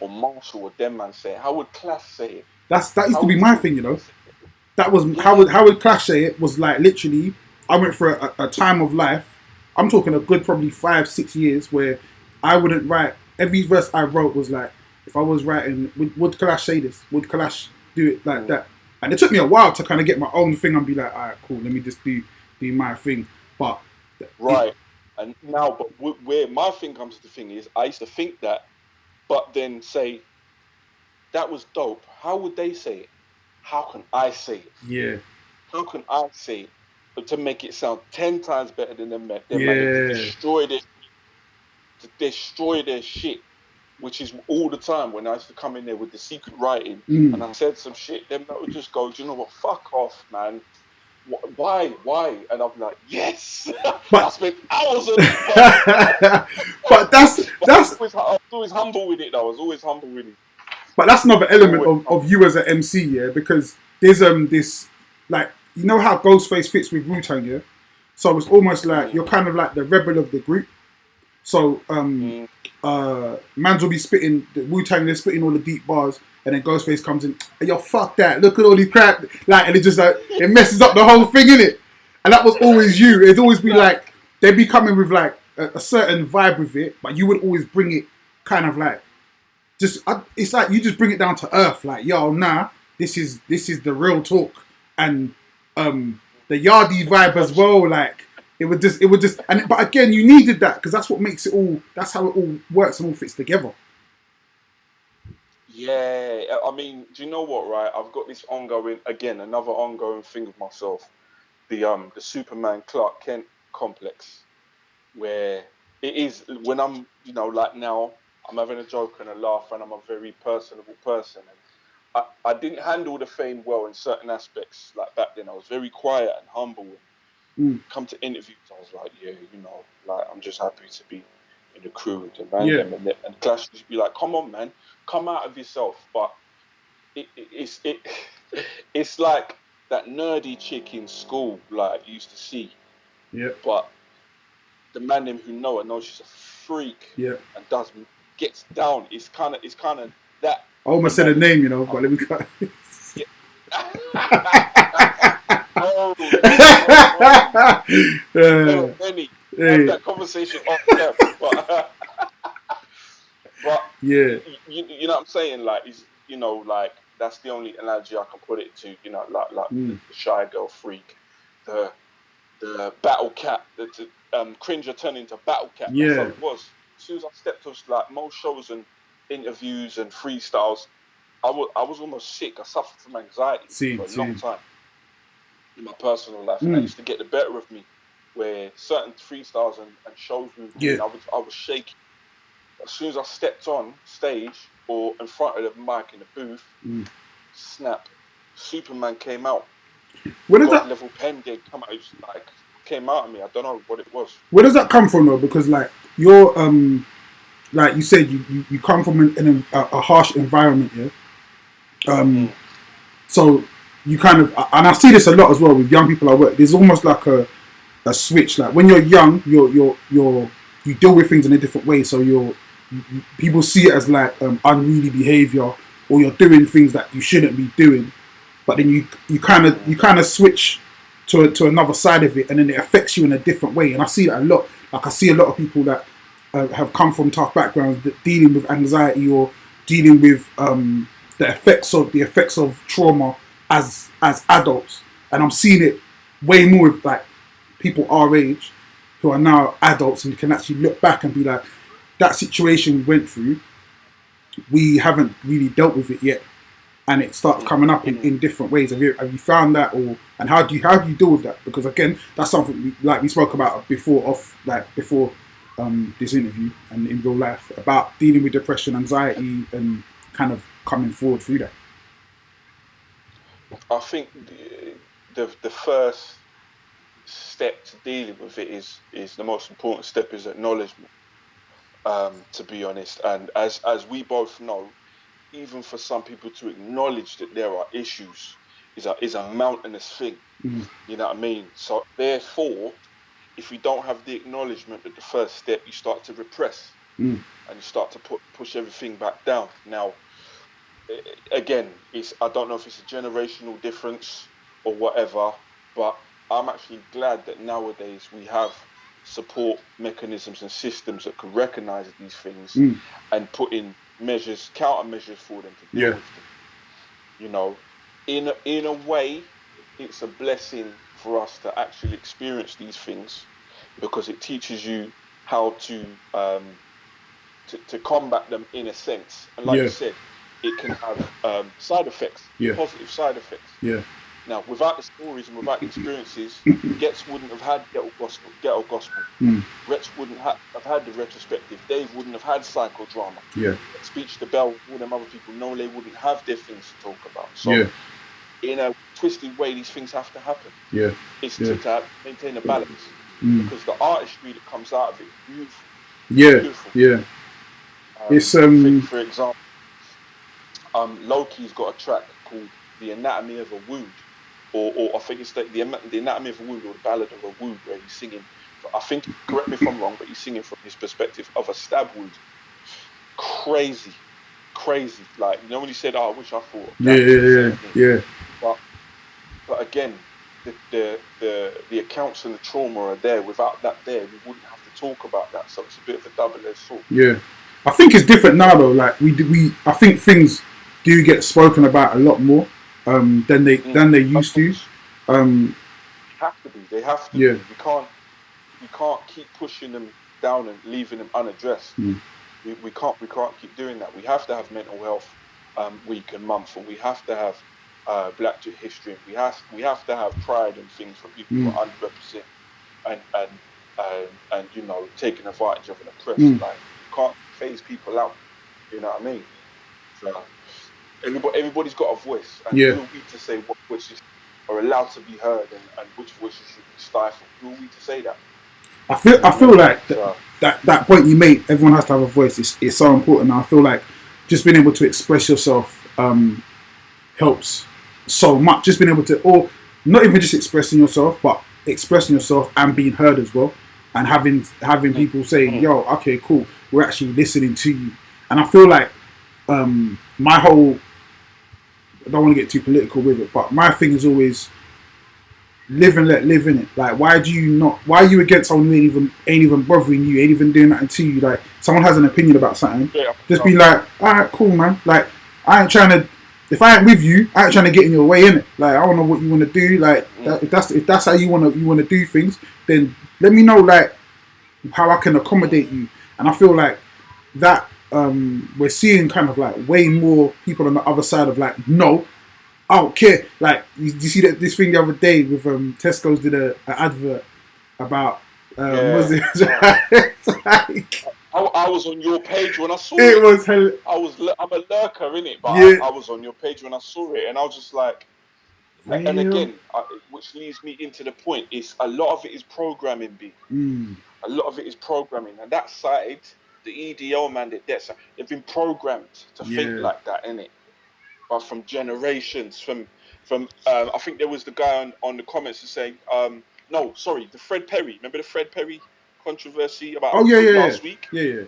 Marshall or them man say it? How would Clash say it? That used How to be would my Silky thing, you know. say it? That was Yeah. how would Clash say it was like literally. I went for a time of life. I'm talking a good probably 5-6 years where I wouldn't write. Every verse I wrote was like, if I was writing, would Clash say this? Would Clash do it like that? And it took me a while to kind of get my own thing and be like, all right, cool, let me just do my thing. But right. And now, but where my thing comes to the thing is, I used to think that, but then say, that was dope. How would they say it? How can I say it? Yeah. How can I say it? But to make it sound 10 times better than them man, Yeah. to destroy their shit, which is all the time when I used to come in there with the secret writing and I said some shit, them that would just go, do you know what? Fuck off, man. Why? And I'm like, yes. I spent hours on it. But that's I was always humble with it. Though. I was always humble with it. But that's another element of you as an MC, yeah, because there's this, like, you know how Ghostface fits with Wu-Tang, yeah? So it's almost like you're kind of like the rebel of the group. So Mans will be spitting, the Wu-Tang, they're spitting all the deep bars, and then Ghostface comes in, hey, yo, fuck that, look at all these crap, like, and it just like, it messes up the whole thing, innit? And that was always you. It'd always be like, they'd be coming with like a certain vibe with it, but you would always bring it kind of like, it's like you just bring it down to earth, like, yo, nah, this is the real talk, and the Yardie vibe as well, like it would just, and but again, you needed that because that's what makes it all. That's how it all works and all fits together. Yeah, I mean, do you know what? Right, I've got this another ongoing thing with myself, the Superman Clark Kent complex, where it is when I'm, you know, like now I'm having a joke and a laugh and I'm a very personable person. And I didn't handle the fame well in certain aspects. Like back then, I was very quiet and humble. And come to interviews, I was like, yeah, you know, like I'm just happy to be in the crew with the random. And Clash would be like, come on, man, come out of yourself. But it's like that nerdy chick in school, like you used to see. Yeah. But the man them who know her knows she's a freak. Yeah. And gets down. It's kind of that. I almost said a name, you know, but let me cut. Yeah. Benny, have that conversation off there. But yeah, you know what I'm saying? Like, you know, like that's the only analogy I can put it to. You know, like the shy girl freak, the battle cat, the Cringer turned into battle cat. Yeah. That's how it was. As soon as I stepped off like most shows and interviews and freestyles, I was almost sick. I suffered from anxiety for a long time in my personal life, and that used to get the better of me. where certain freestyles and shows we were doing, I was shaking. As soon as I stepped on stage or in front of the mic in the booth, snap, Superman came out. Where does that level pen did come out? It was like came out of me. I don't know what it was. Where does that come from though? Because like you're like you said, you come from a harsh environment, yeah. So you kind of, and I see this a lot as well with young people I work. There's almost like a switch. Like when you're young, you deal with things in a different way. So people see it as like unruly behavior, or you're doing things that you shouldn't be doing. But then you kind of switch to another side of it, and then it affects you in a different way. And I see that a lot. Like I see a lot of people that have come from tough backgrounds, that dealing with anxiety or dealing with the effects of trauma as adults. And I'm seeing it way more with like people our age who are now adults and can actually look back and be like, that situation we went through, we haven't really dealt with it yet, and it starts coming up in different ways. Have you found that, and how do you deal with that? Because again, that's something we spoke about before this interview and in real life, about dealing with depression, anxiety, and kind of coming forward through that. I think the first step to dealing with it is the most important step is acknowledgement. To be honest, and as we both know, even for some people to acknowledge that there are issues is a mountainous thing. You know what I mean? So therefore, if you don't have the acknowledgement at the first step, you start to repress and you start to push everything back down. Now, again, I don't know if it's a generational difference or whatever, but I'm actually glad that nowadays we have support mechanisms and systems that can recognize these things and put in countermeasures for them to deal with them. You know, in a way, it's a blessing for us to actually experience these things, because it teaches you how to combat them in a sense. And like you said, it can have side effects, positive side effects. Yeah. Now, without the stories and without the experiences, Getz wouldn't have had Ghetto Gospel. Retch wouldn't have had the retrospective. Dave wouldn't have had psychodrama. Yeah. Speech to Bell, all them other people, no, they wouldn't have their things to talk about. So, in a twisted way, these things have to happen. Yeah. It's to maintain a balance. Because the artistry that comes out of it is beautiful. Yeah. Beautiful. Yeah. It's for example, Loki's got a track called "The Anatomy of a Wound," or I think it's the Anatomy of a Wound or the Ballad of a Wound, where he's singing. I think, correct me if I'm wrong, but he's singing from his perspective of a stab wound. Crazy. Like, you know when he said, "Oh, I wish I thought." Yeah. But again, the accounts and the trauma are there. Without that, we wouldn't have to talk about that. So it's a bit of a double-edged sword. Yeah, I think it's different now though. Like I think things do get spoken about a lot more than they used to. Have to be. They have to. Yeah. We can't keep pushing them down and leaving them unaddressed. We can't keep doing that. We have to have mental health week and month, and we have to have Black history. We have to have pride and things for people who are underrepresented and you know, taking advantage of an oppressed. Like, you can't phase people out. You know what I mean? So everybody's got a voice, and who are we to say what voices are allowed to be heard and which voices should be stifled? Who are we to say that? I feel like that point you made, everyone has to have a voice. It's so important. I feel like just being able to express yourself helps so much. Just being able to, or not even just expressing yourself, but expressing yourself and being heard as well, and having people say, "Yo, okay, cool, we're actually listening to you." And I feel like my whole, I don't want to get too political with it, but my thing is always live and let live in it. Like, why are you against someone who ain't even bothering you, ain't even doing nothing to you? Like, someone has an opinion about something, just be like, alright, cool, man. Like, I ain't trying to, if I ain't with you, I ain't trying to get in your way, innit? Like, I don't know what you want to do. Like, if that's how you want to do things, then let me know, like, how I can accommodate you. And I feel like that we're seeing kind of like way more people on the other side of like, no, I don't care. Like, you see that this thing the other day with Tesco's did an advert, about Yeah. Muslims. It's like, I was on your page when I saw it it. was I'm a lurker in it, but yeah, I was on your page when I saw it, and I was just like, and real. again, which leads me into the point is a lot of it is programming, B. A lot of it is programming, and that side, the EDL man, they've been programmed to think Yeah, like that, innit? But from generations, from I think there was the guy on the comments who saying, no, sorry, the Fred Perry. Remember the Fred Perry controversy oh about yeah, yeah, last week? yeah, yeah,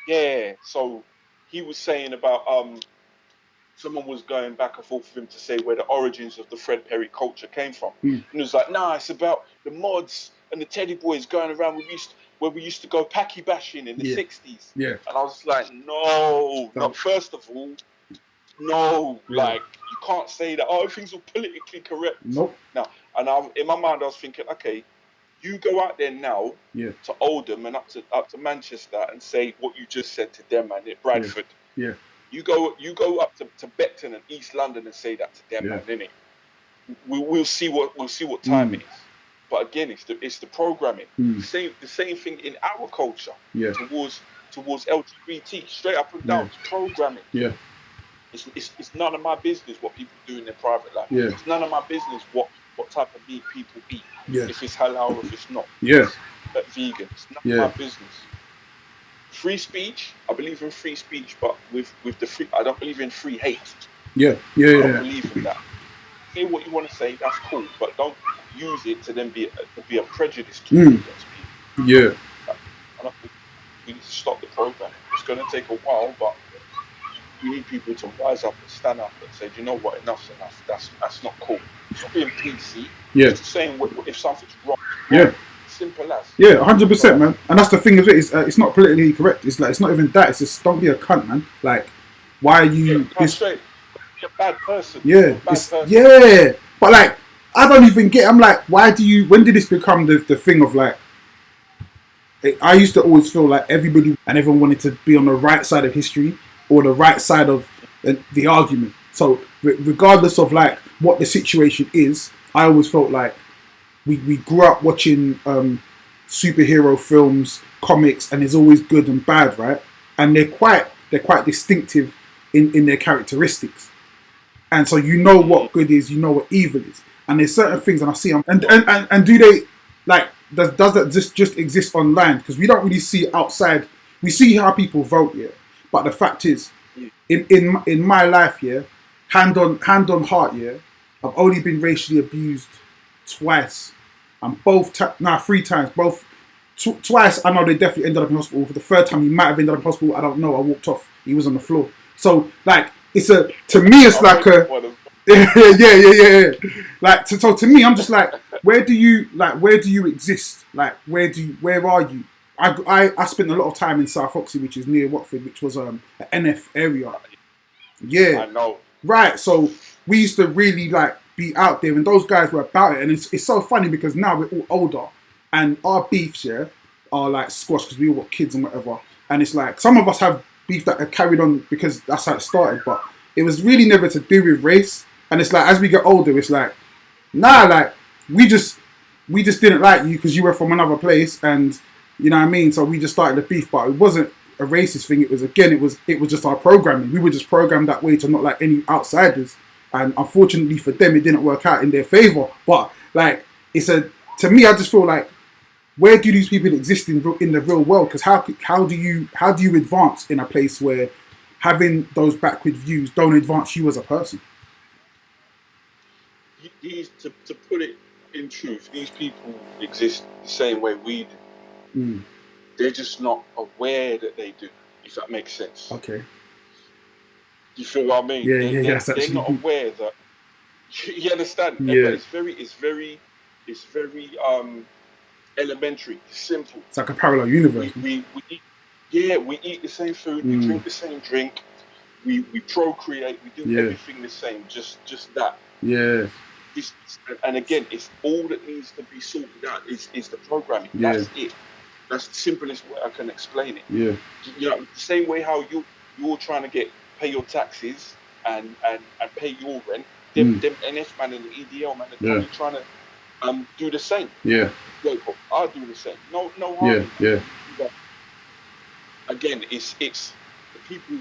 Yeah. So he was saying about someone was going back and forth with him to say where the origins of the Fred Perry culture came from. mm, And he was like, nah, it's about the mods and the Teddy Boys going around where we used to go packy bashing in the yeah, 60s. yeah, And I was like, no, so, not first of all, no, yeah, like you can't say that. Oh, things are politically correct. nope, No, and in my mind, I was thinking, okay, you go out there now yeah, to Oldham and up to Manchester and say what you just said to them, man, at yeah, Bradford. yeah, You go up to Beckton and East London and say that to them, yeah, man, innit? We'll see what time mm, it is. But again, it's the programming. mm, The same thing in our culture yeah, towards LGBT, straight up and yeah, down. It's programming. yeah, It's none of my business what people do in their private life. yeah, It's none of my business what type of meat people eat. yeah, If it's halal or if it's not. If yeah, it's vegan. It's none of yeah, my business. Free speech, I believe in free speech, but with the free, I don't believe in free hate. yeah, yeah, I don't yeah, believe in that. Say what you want to say, that's cool, but don't use it to then be a prejudice mm, against people. yeah, I don't think we need to stop the programming. It's going to take a while, but we need people to rise up and stand up and say, do you know what, enough's enough. That's not cool. It's not being PC. yeah, It's just saying if something's wrong, it's yeah. wrong. Simple as. Yeah, Simple 100%, as. man. And that's the thing of it. It's not politically correct. It's like it's not even that. It's just don't be a cunt, man. Like, why are Yeah, you come this? straight. You're a bad person. Yeah, You're a bad it's person. yeah. But like, I don't even get. I'm like, why do you? When did this become the thing of like? I used to always feel like everybody and everyone wanted to be on the right side of history or the right side of the argument. So regardless of like what the situation is, I always felt like we grew up watching superhero films, comics, and there's always good and bad, right? And they're quite distinctive in their characteristics. And so you know what good is, you know what evil is. And there's certain things, and I see them. And do they like does that just exist online? Because we don't really see it outside. We see how people vote, yeah. But the fact is, Mm. in my life, yeah, hand on heart, yeah, I've only been racially abused twice, and three times. Both twice, I know they definitely ended up in hospital. For the third time, he might have ended up in hospital. I don't know. I walked off. He was on the floor. So like, to me, it's I'm like ready a for them. yeah. Like so to me, I'm just like, where do you exist? Like where are you? I spent a lot of time in South Oxford, which is near Watford, which was an NF area. Yeah, I know. right. So we used to really like be out there, and those guys were about it. And it's so funny because now we're all older, and our beefs, yeah, are like squash because we all got kids and whatever. And it's like some of us have beef that are carried on because that's how it started, but it was really never to do with race. And it's like as we get older, it's like nah, like we just didn't like you because you were from another place, and you know what I mean. So we just started the beef, but it wasn't a racist thing. It was just our programming. We were just programmed that way to not like any outsiders, and unfortunately for them, it didn't work out in their favor. But like to me, I just feel like where do these people exist in the real world? Because how do you advance in a place where having those backward views don't advance you as a person? To put it in truth, these people exist the same way we do. Mm, They're just not aware that they do, if that makes sense. okay. You feel what I mean? Yeah, They yeah, yeah. they That's they're actually not deep. aware that you understand. But Yeah, it's very elementary, simple. it's like a parallel universe. We eat, yeah, we eat the same food, we Mm, drink the same drink, we procreate, we do yeah, everything the same. Just that. yeah, And again, it's all that needs to be sorted out is the programming. yeah, That's it. That's the simplest way I can explain it. yeah, The same way how you're trying to pay your taxes and pay your rent. Them mm, them NF man and the EDL man are yeah, coming trying to do the same. yeah, Look, I do the same. No harm in that. yeah, But again, it's the people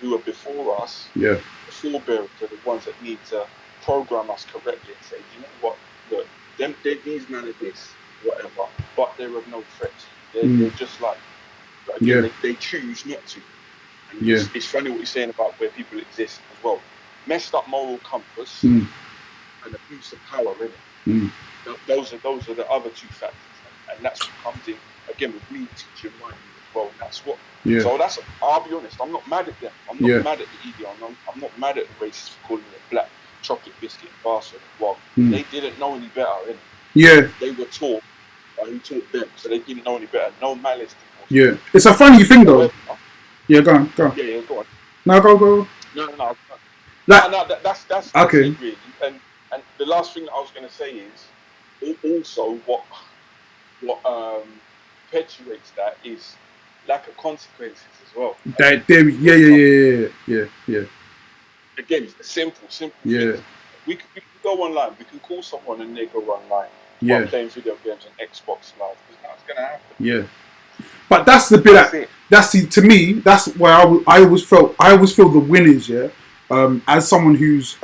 who are before us, yeah, the forebearers, are the ones that need to program us correctly and say, you know what, look, these men are this, whatever, but they're of no threat to you. They're just like, but again, yeah, they choose not to. And yeah, it's funny what you're saying about where people exist as well. Messed up moral compass mm, and abuse of power, really. mm, Those are the other two factors, and that's what comes in again with me teaching my youth as well. And that's what. yeah, So that's. I'll be honest. I'm not mad at them. I'm not yeah, mad at the idiot. I'm not mad at the racists for calling it black chocolate biscuit and bastard. Well, mm, they didn't know any better. Innit? yeah, They were taught by who taught them, so they didn't know any better. No malice towards them. yeah. It's a funny thing though. However, Yeah, go on, go on. yeah, go on. No, go. Like, That's okay, it really. And the last thing that I was going to say is also what perpetuates that is lack of consequences as well. yeah, Again, it's simple yeah, things. We can go online. We can call someone a nigger online while yeah, playing video games on Xbox Live. Because that's going to happen. yeah. But that's the bit That's that it. to me. That's why I always feel the winners. Yeah, as someone who's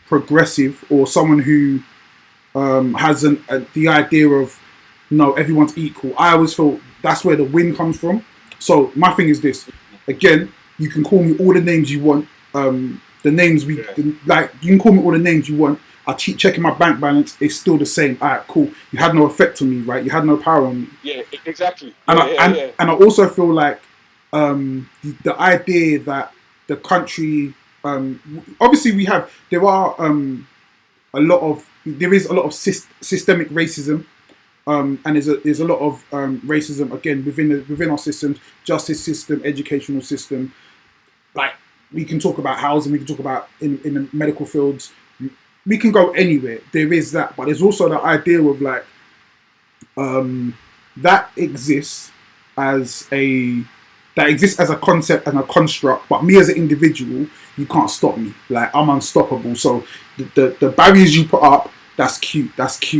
progressive or someone who has the idea of no, everyone's equal. I always feel that's where the win comes from. So my thing is this. Again, you can call me all the names you want. The names like you can call me all the names you want. I keep checking my bank balance. It's still the same. Alright, cool. You had no effect on me, right? You had no power on me. Yeah, exactly. And Yeah. And I also feel like the idea that the country, obviously there is a lot of systemic racism, and there's a lot of racism again within our systems, justice system, educational system. Like we can talk about housing, we can talk about in the medical fields. We can go anywhere. There is that, but there's also the idea of like that exists as a concept and a construct. But me as an individual, you can't stop me. Like I'm unstoppable. So the barriers you put up, that's cute,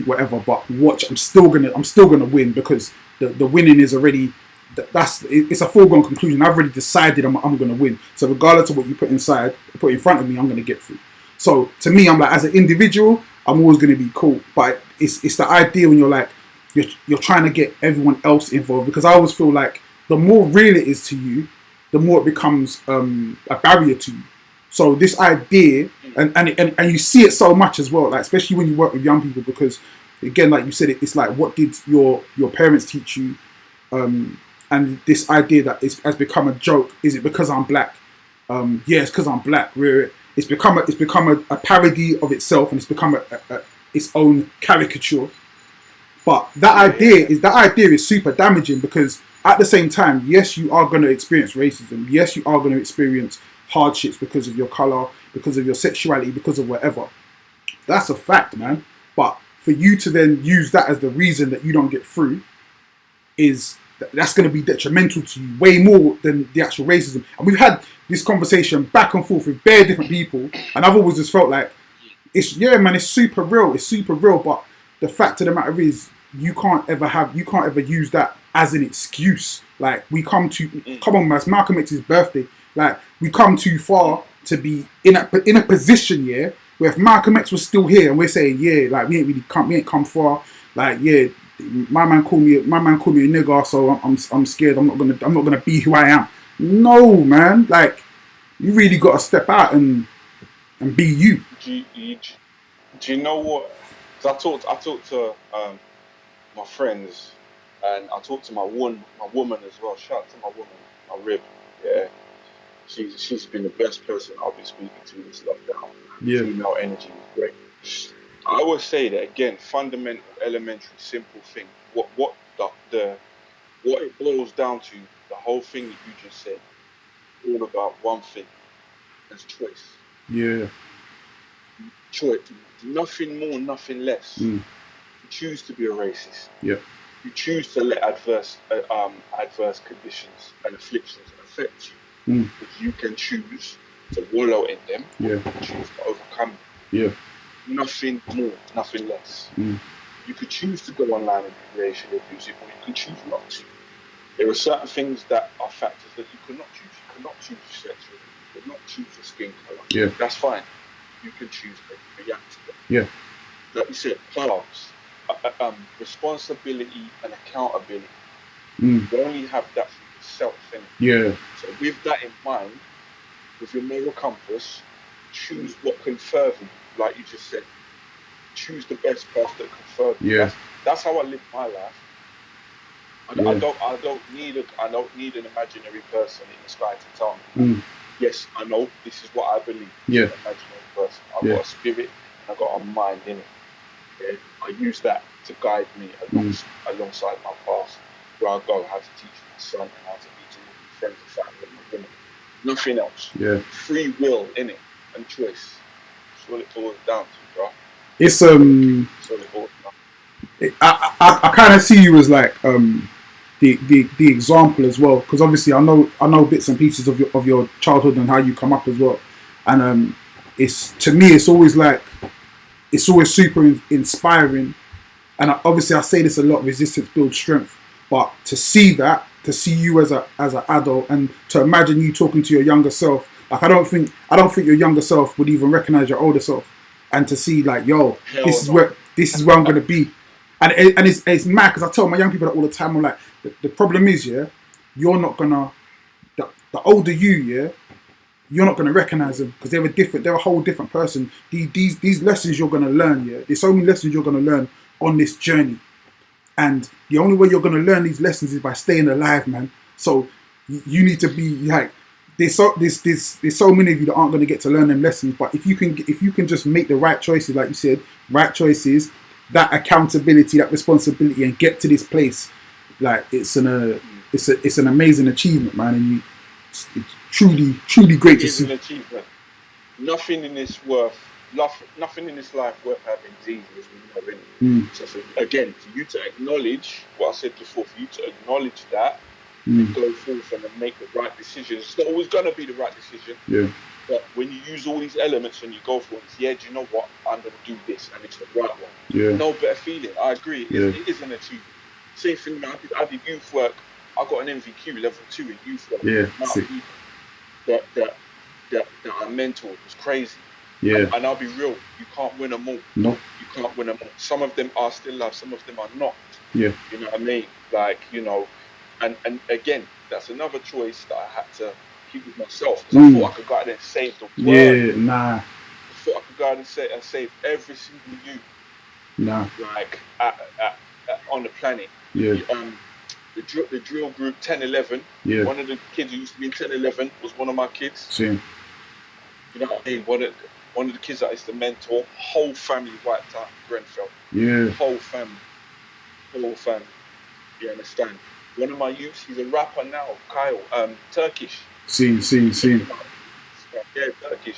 whatever. But watch, I'm still gonna win because the winning is already. It's a foregone conclusion. I've already decided I'm gonna win. So regardless of what you put in front of me, I'm gonna get through. So to me, I'm like, as an individual, I'm always going to be cool. But it's the idea when you're like, you're trying to get everyone else involved. Because I always feel like the more real it is to you, the more it becomes a barrier to you. So this idea, and you see it so much as well, like especially when you work with young people, because again, like you said, it's like, what did your parents teach you? And this idea that has become a joke. Is it because I'm black? Yeah, it's because I'm black. It's become a parody of itself, and it's become its own caricature. But that idea is super damaging because at the same time, yes, you are going to experience racism. Yes, you are going to experience hardships because of your color, because of your sexuality, because of whatever. That's a fact, man. But for you to then use that as the reason that you don't get through that's going to be detrimental to you way more than the actual racism. And we've had this conversation back and forth with bare different people, and I've always just felt like it's super real. But the fact of the matter is, you can't ever use that as an excuse. Like come on, man, it's Malcolm X's birthday. Like we come too far to be in a position, yeah, where if Malcolm X was still here and we're saying, yeah, like we ain't come far, like yeah. My man called me a nigger, so I'm scared. I'm not gonna be who I am. No, man. Like you really got to step out and be you. Do you know what? Because I talked to my friends, and I talked to my woman as well. Shout out to my woman, my rib. Yeah, she's been the best person I've been speaking to this lockdown. Yeah. Female energy is great. I always say that again, fundamental, elementary, simple thing. What it boils down to, the whole thing that you just said, all about one thing, is choice. Yeah. Choice, nothing more, nothing less. You choose to be a racist. Yeah. You choose to let adverse conditions and afflictions affect you. Because you can choose to wallow in them. Yeah. You choose to overcome them. Yeah. Nothing more, nothing less. You could choose to go online and creation of music, or you can choose not to. There are certain things that are factors that you cannot choose. You cannot choose your sexuality. You cannot choose your skin color. Yeah. That's fine. You can choose how you react to them. Yeah. Like you said, paths, responsibility and accountability. Mm. You only have that for yourself. Yeah. So with that in mind, with your moral compass, choose what can further you. Like you just said, choose the best path that can further you. Yeah. That's how I live my life. I don't need an imaginary person in the sky to tell me. Yes, I know this is what I believe. Yeah. An imaginary person. I've got a spirit and I've got a mind in it. Yeah? I use that to guide me alongside my path. Where I go, how to teach my son and how to be to my friends and family and my women. Nothing else. Yeah. Free will in it and choice. That's what it boils down to, bro. It's That's what it boils down to. I kind of see you as like the example as well, because obviously I know bits and pieces of your childhood and how you come up as well, and it's, to me, it's always super inspiring, and obviously I say this a lot: resistance builds strength. But to see you as an adult, and to imagine you talking to your younger self, like I don't think your younger self would even recognize your older self, and to see like, yo, this is where I'm gonna be. And it's mad, because I tell my young people that all the time. I'm like, the problem is, yeah, you're not gonna, the older you, you're not gonna recognize them, because they're a whole different person. These lessons you're gonna learn, yeah, there's so many lessons you're gonna learn on this journey, and the only way you're gonna learn these lessons is by staying alive, man. So you need to be like, there's so many of you that aren't gonna get to learn them lessons, but if you can just make the right choices, like you said, right choices, that accountability, that responsibility, and get to this place, like it's an amazing achievement, man, and it's truly great to see. An achievement. Nothing in this life worth having is easy, as we know. So again, for you to acknowledge what I said before, for you to acknowledge that, and go forth and make the right decision. It's not always gonna be the right decision. Yeah. But when you use all these elements and you go for it, yeah, do you know what? I'm going to do this, and it's the right one. Yeah. No better feeling. I agree. It is an achievement. Same thing, man. I did youth work. I got an MVQ level 2 in youth work. Yeah. That I mentored was crazy. Yeah. And I'll be real. You can't win them all. No. You can't win them all. Some of them are still alive. Some of them are not. Yeah. You know what I mean? Like, you know, and again, that's another choice that I had to keep with myself, because I thought I could go out there and save the world. Yeah, nah. I thought I could go out and save every single youth. Nah. Like on the planet. Yeah. The drill group 10-11. Yeah. One of the kids who used to be in 10-11 was one of my kids. Same. You know what I mean? One of the kids that I used to mentor, whole family wiped out in Grenfell. Yeah. Whole family. You understand? One of my youths, he's a rapper now, Kyle, Turkish. Seen. Yeah, Turkish.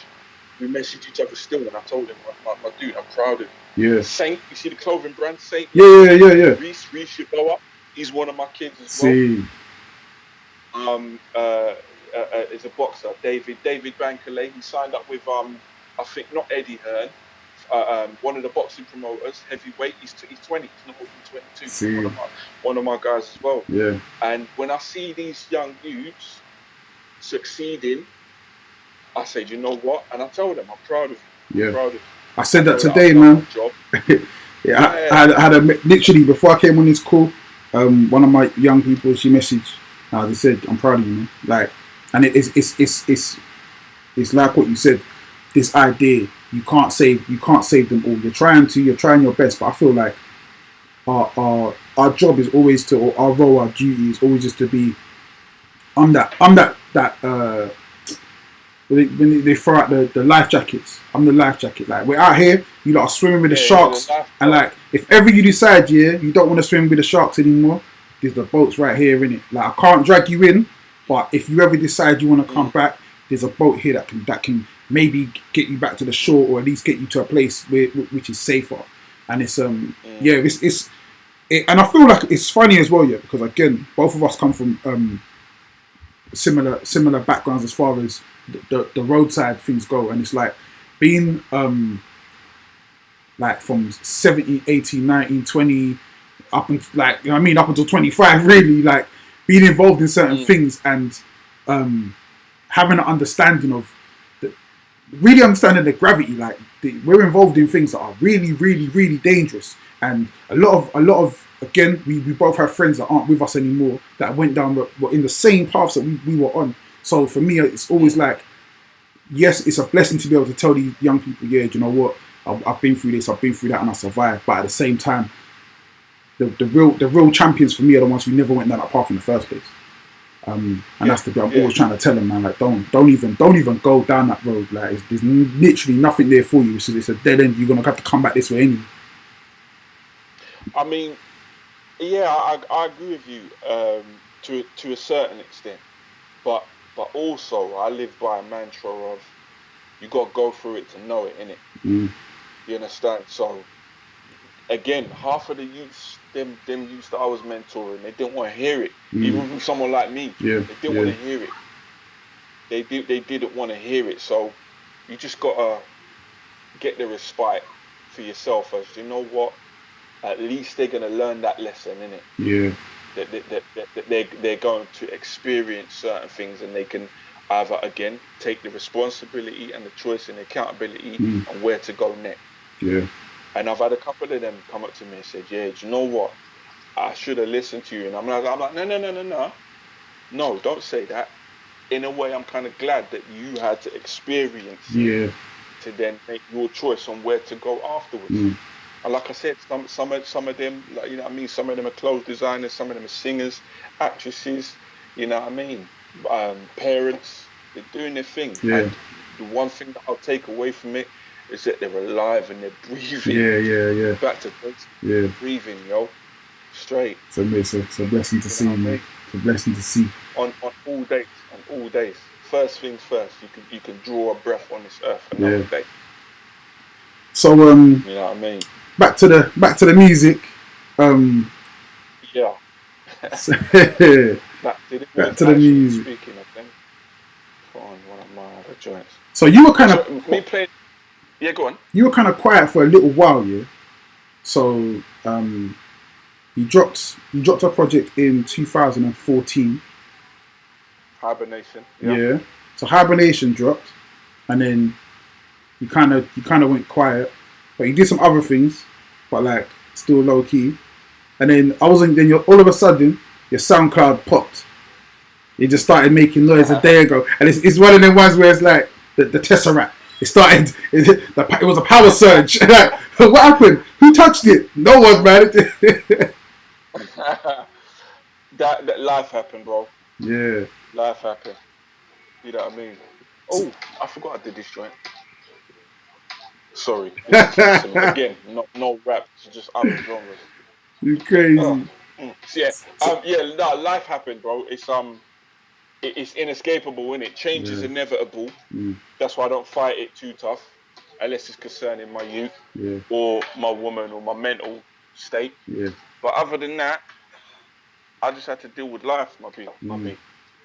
We message each other still, and I told him, my dude, I'm proud of you. Yeah. Saint, you see the clothing brand, Saint? Yeah. Reese Shiboa, he's one of my kids as Seen. well. Is a boxer, David Bankalay. He signed up with I think not Eddie Hearn, one of the boxing promoters, heavyweight. He's 20. He's not more than 22. See. One of my guys as well. Yeah. And when I see these young youths succeeding, I say, do you know what? And I tell them, I'm proud of you. Yeah. I'm proud of you. I said that today, man. I had literally before I came on this call, one of my young people, she messaged. They said, I'm proud of you, man. Like, and it's like what you said. This idea, you can't save them all. You're trying your best, but I feel like our job is always to, or our role, our duty is always just to be. I'm that when they throw out the life jackets. I'm the life jacket. Like, we're out here, you lot are swimming with the sharks, and like, if ever you decide, you don't want to swim with the sharks anymore, there's the boats right here, innit? Like, I can't drag you in, but if you ever decide you want to come back, there's a boat here that can maybe get you back to the shore, or at least get you to a place which is safer. And it's and I feel like it's funny as well, because again, both of us come from similar backgrounds as far as the roadside things go, and it's like being like from 17, 18, 19, 20, up and like, you know what I mean, up until 25, really, like being involved in certain things and having an understanding of really understanding the gravity. Like we're involved in things that are really, really, really dangerous, and a lot of again, we both have friends that aren't with us anymore that went down were in the same paths that we were on. So for me, it's always like, yes, it's a blessing to be able to tell these young people, yeah, do you know what, I've been through this, I've been through that, and I survived. But at the same time, the real champions for me are the ones who never went down that path in the first place. And that's the bit I'm always trying to tell them, man. Like, don't even go down that road. Like, there's literally nothing there for you. It's a dead end. You're gonna have to come back this way anyway. I mean, yeah, I agree with you to a certain extent, but also I live by a mantra of you got to go through it to know it, innit? You understand? So again, half of the youths, them youths that I was mentoring, they didn't want to hear it. Even from someone like me, they didn't want to hear it. They didn't want to hear it. So you just gotta get the respite for yourself, as you know what. At least they're gonna learn that lesson, innit? Yeah. That they're going to experience certain things, and they can either again take the responsibility and the choice and the accountability and where to go next. Yeah. And I've had a couple of them come up to me and said, yeah, do you know what? I should have listened to you. And I'm like, no, don't say that. In a way, I'm kind of glad that you had to experience it to then make your choice on where to go afterwards. And like I said, some of them, like, you know what I mean, some of them are clothes designers, some of them are singers, actresses, you know what I mean, parents, they're doing their thing. And the one thing that I'll take away from it is that they're alive and they're breathing. Yeah. Back to basics. Breathing, yo. Straight. So it's a blessing to see, man. It's a blessing to see. On all days. First things first, you can draw a breath on this earth another day. So you know what I mean? Back to the music. Yeah. back to the music. Speaking of them, put on one of my other joints. So you were kind of me playing. Yeah, go on. You were kind of quiet for a little while, yeah. So you dropped a project in 2014. Hibernation. Yeah. So Hibernation dropped, and then you kind of went quiet, but you did some other things, but like still low key. And then all of a sudden your SoundCloud popped. You just started making noise a day ago, and it's one of them ones where it's like the Tesseract. It started. It was a power surge. Like, what happened? Who touched it? No one, man. that life happened, bro. Yeah. Life happened. You know what I mean? Oh, I forgot I did this joint. Sorry. Again, no rap. It's just other genres. You crazy. No, life happened, bro. It's inescapable, innit? Change is inevitable. That's why I don't fight it too tough, unless it's concerning my youth or my woman or my mental state. But other than that, I just had to deal with life, my B.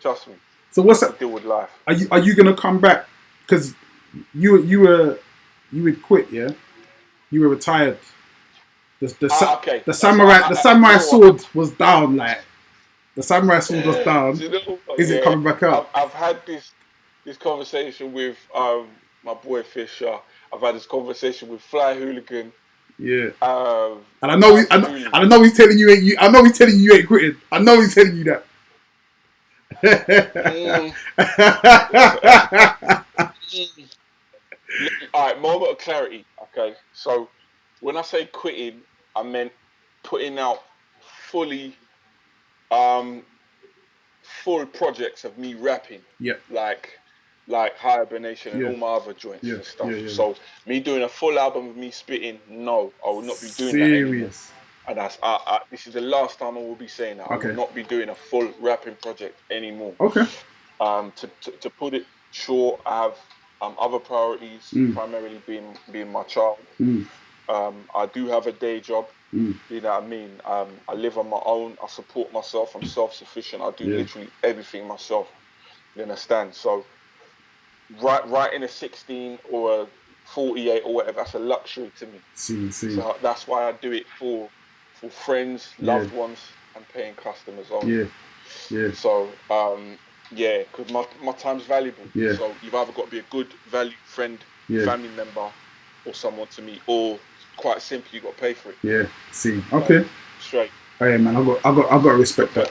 Trust me. So what's that? Deal with life. Are you gonna come back? Because you would quit, yeah? You were retired. The samurai sword was down, like. The samurai sword was down. You know, Is it coming back up? I've had this conversation with my boy Fisher. I've had this conversation with Fly Hooligan. Yeah. And I know he's telling you I know he's telling you ain't quitting. I know he's telling you that. Alright, moment of clarity. Okay. So when I say quitting, I meant putting out fully full projects of me rapping. Yep. Like Hibernation and all my other joints and stuff. So me doing a full album of me spitting, no, I will not be doing that anymore. And that's this is the last time I will be saying that. I will not be doing a full rapping project anymore. Okay. To put it short, I have other priorities, primarily being my child. I do have a day job. You know what I mean? I live on my own. I support myself. I'm self-sufficient. I do literally everything myself. You understand? So writing a 16 or a 48 or whatever. That's a luxury to me. See. So that's why I do it for friends, loved ones, and paying customers only. Yeah. So yeah, because my time's valuable. Yeah. So you've either got to be a good value friend, family member, or someone to meet, or quite simply you got to pay for it. Yeah. See. Okay. Like, straight. Hey man, I got to respect that.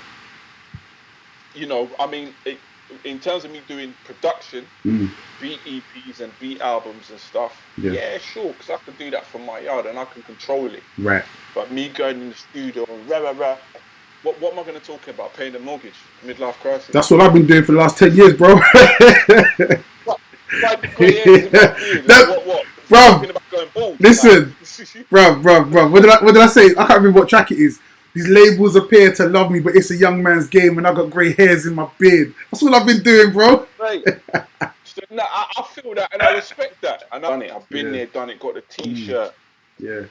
You know, I mean, in terms of me doing production, beat EPs and beat albums and stuff, yeah sure, because I can do that from my yard and I can control it. Right. But me going in the studio and what am I going to talk about? Paying the mortgage, midlife crisis. That's what I've been doing for the last 10 years, bro. Bro, listen, bro. What did I say? I can't remember what track it is. These labels appear to love me, but it's a young man's game and I got grey hairs in my beard. That's what I've been doing, bro. Right. So, no, I feel that and I respect that. And I've done it. I've been there, done it, got the T-shirt. Yeah.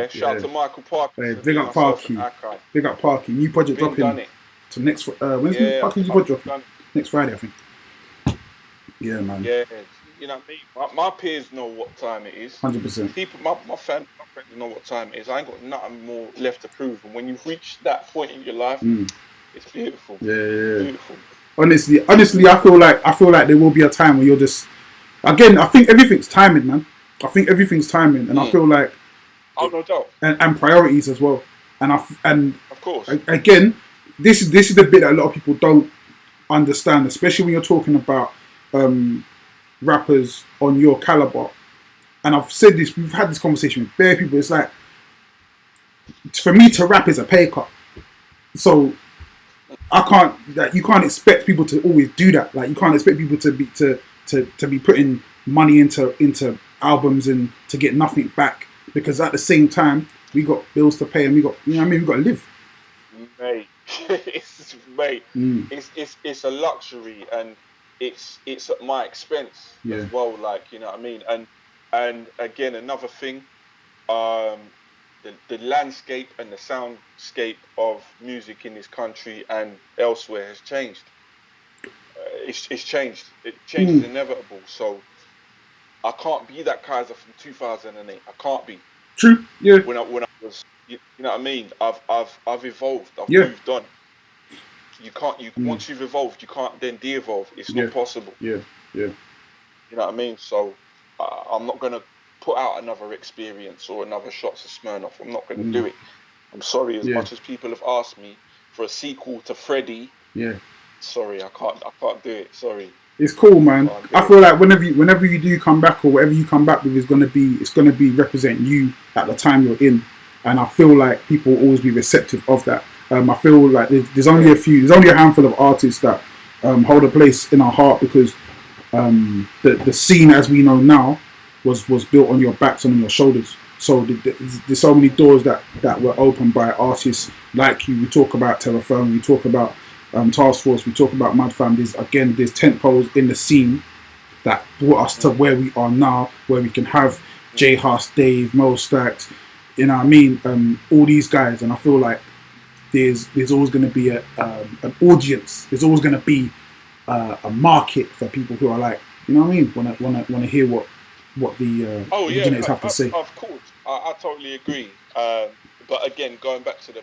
Shout out to Michael Parker. Hey, big up Parky. Big up Parky. New project dropping to next. When's the Parky's new project dropping? Next Friday, I think. Yeah, man. Yeah, you know what I mean? My peers know what time it is. 100%. People, my friends know what time it is. I ain't got nothing more left to prove. And when you've reached that point in your life, it's beautiful. Yeah. Beautiful. Honestly, I feel like there will be a time where you're just. Again, I think everything's timing, man. And I feel like. Oh, no doubt. And priorities as well. And of course. Again, this is the bit that a lot of people don't understand, especially when you're talking about rappers on your caliber. And I've said this, we've had this conversation with bare people. It's like, for me to rap is a pay cut. So you can't expect people to always do that. Like, you can't expect people to be putting money into albums and to get nothing back, because at the same time we got bills to pay and we got, you know what I mean, we got to live. Mate, it's a luxury and it's at my expense as well. Like, you know what I mean. And again, another thing, the landscape and the soundscape of music in this country and elsewhere has changed. It's changed. It change is inevitable. So I can't be that Kyza from 2008. I can't be. True. Yeah. When I was, you know what I mean. I've evolved. I've moved on. You can't. Once you've evolved, you can't then de-evolve. It's not possible. Yeah. You know what I mean. So I'm not gonna put out another experience or another shots of Smirnoff. I'm not gonna do it. I'm sorry. As much as people have asked me for a sequel to Freddy. Yeah. Sorry, I can't do it. Sorry. It's cool, man. I feel like whenever you do come back, or whatever you come back with, it's gonna be represent you at the time you're in, and I feel like people will always be receptive of that. I feel like there's only a handful of artists that hold a place in our heart, because the scene as we know now was built on your backs and on your shoulders. So there's so many doors that were opened by artists like you. We talk about Terra, we talk about Task Force, we talk about Mad Fam. There's tent poles in the scene that brought us to where we are now, where we can have J Huss, Dave, Mo Stacks, you know what I mean, all these guys. And I feel like there's always going to be an audience. There's always going to be a market for people who are like, you know what I mean, want to hear what the originators have to say. Of course, I totally agree. But again, going back to the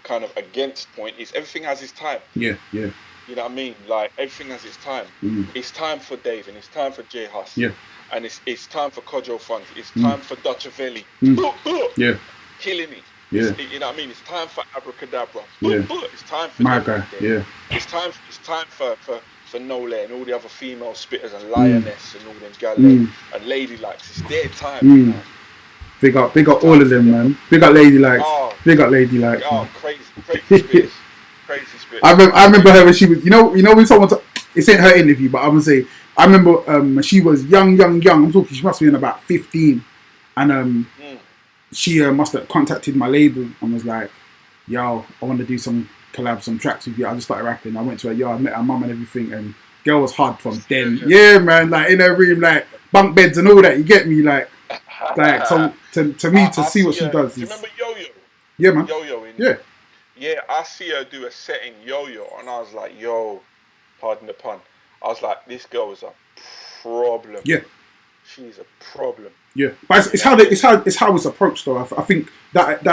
kind of against point, is everything has its time. Yeah. You know what I mean? Like, everything has its time. It's time for Dave and it's time for J Huss. Yeah. And it's time for Kojo Funds. It's time for Dutchavelli. Yeah. Killing me. Yeah. You know what I mean? It's time for Abracadabra. Yeah. It's time for my guy. Yeah. It's time for Nola and all the other female spitters and Lioness and all them gals and Lady Likes. It's their time. Man. Big up all of them, man. Big up Lady Likes. Big up Lady Likes. Oh, crazy spitters. Crazy spitters. I remember her when she was, you know when someone, it's ain't her interview, but I'm gonna say, I remember when she was young. I'm talking, she must have been about 15, and she must have contacted my label and was like, yo, I want to do some collab, some tracks with you. I just started rapping. I went to her yard, met her mum and everything, and girl was hard from then. Yeah, man, like in her room, like bunk beds and all that. You get me, like so to me to see what she does. Do you remember Yo-Yo? Yeah, man. Yo-Yo. Yeah, I see her do a setting Yo-Yo, and I was like, yo, pardon the pun. I was like, this girl is a problem. Yeah. she's a problem. Yeah, but it's how it's approached though. I think that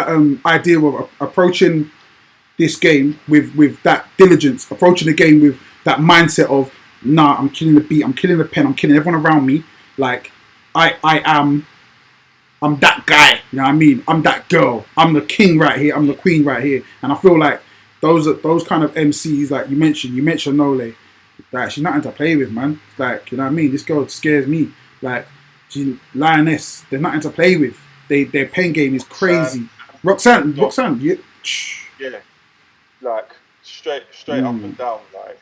idea of approaching this game with that diligence, approaching the game with that mindset of nah, I'm killing the beat, I'm killing the pen, I'm killing everyone around me. Like I'm that guy, you know what I mean? I'm that girl. I'm the king right here. I'm the queen right here. And I feel like those kind of MCs, like you mentioned Nole, like she's nothing to play with, man. Like, you know what I mean? This girl scares me. Like, she's lioness. They're nothing to play with. Their pen game is crazy. Roxanne, yeah. Yeah, like straight up and down, like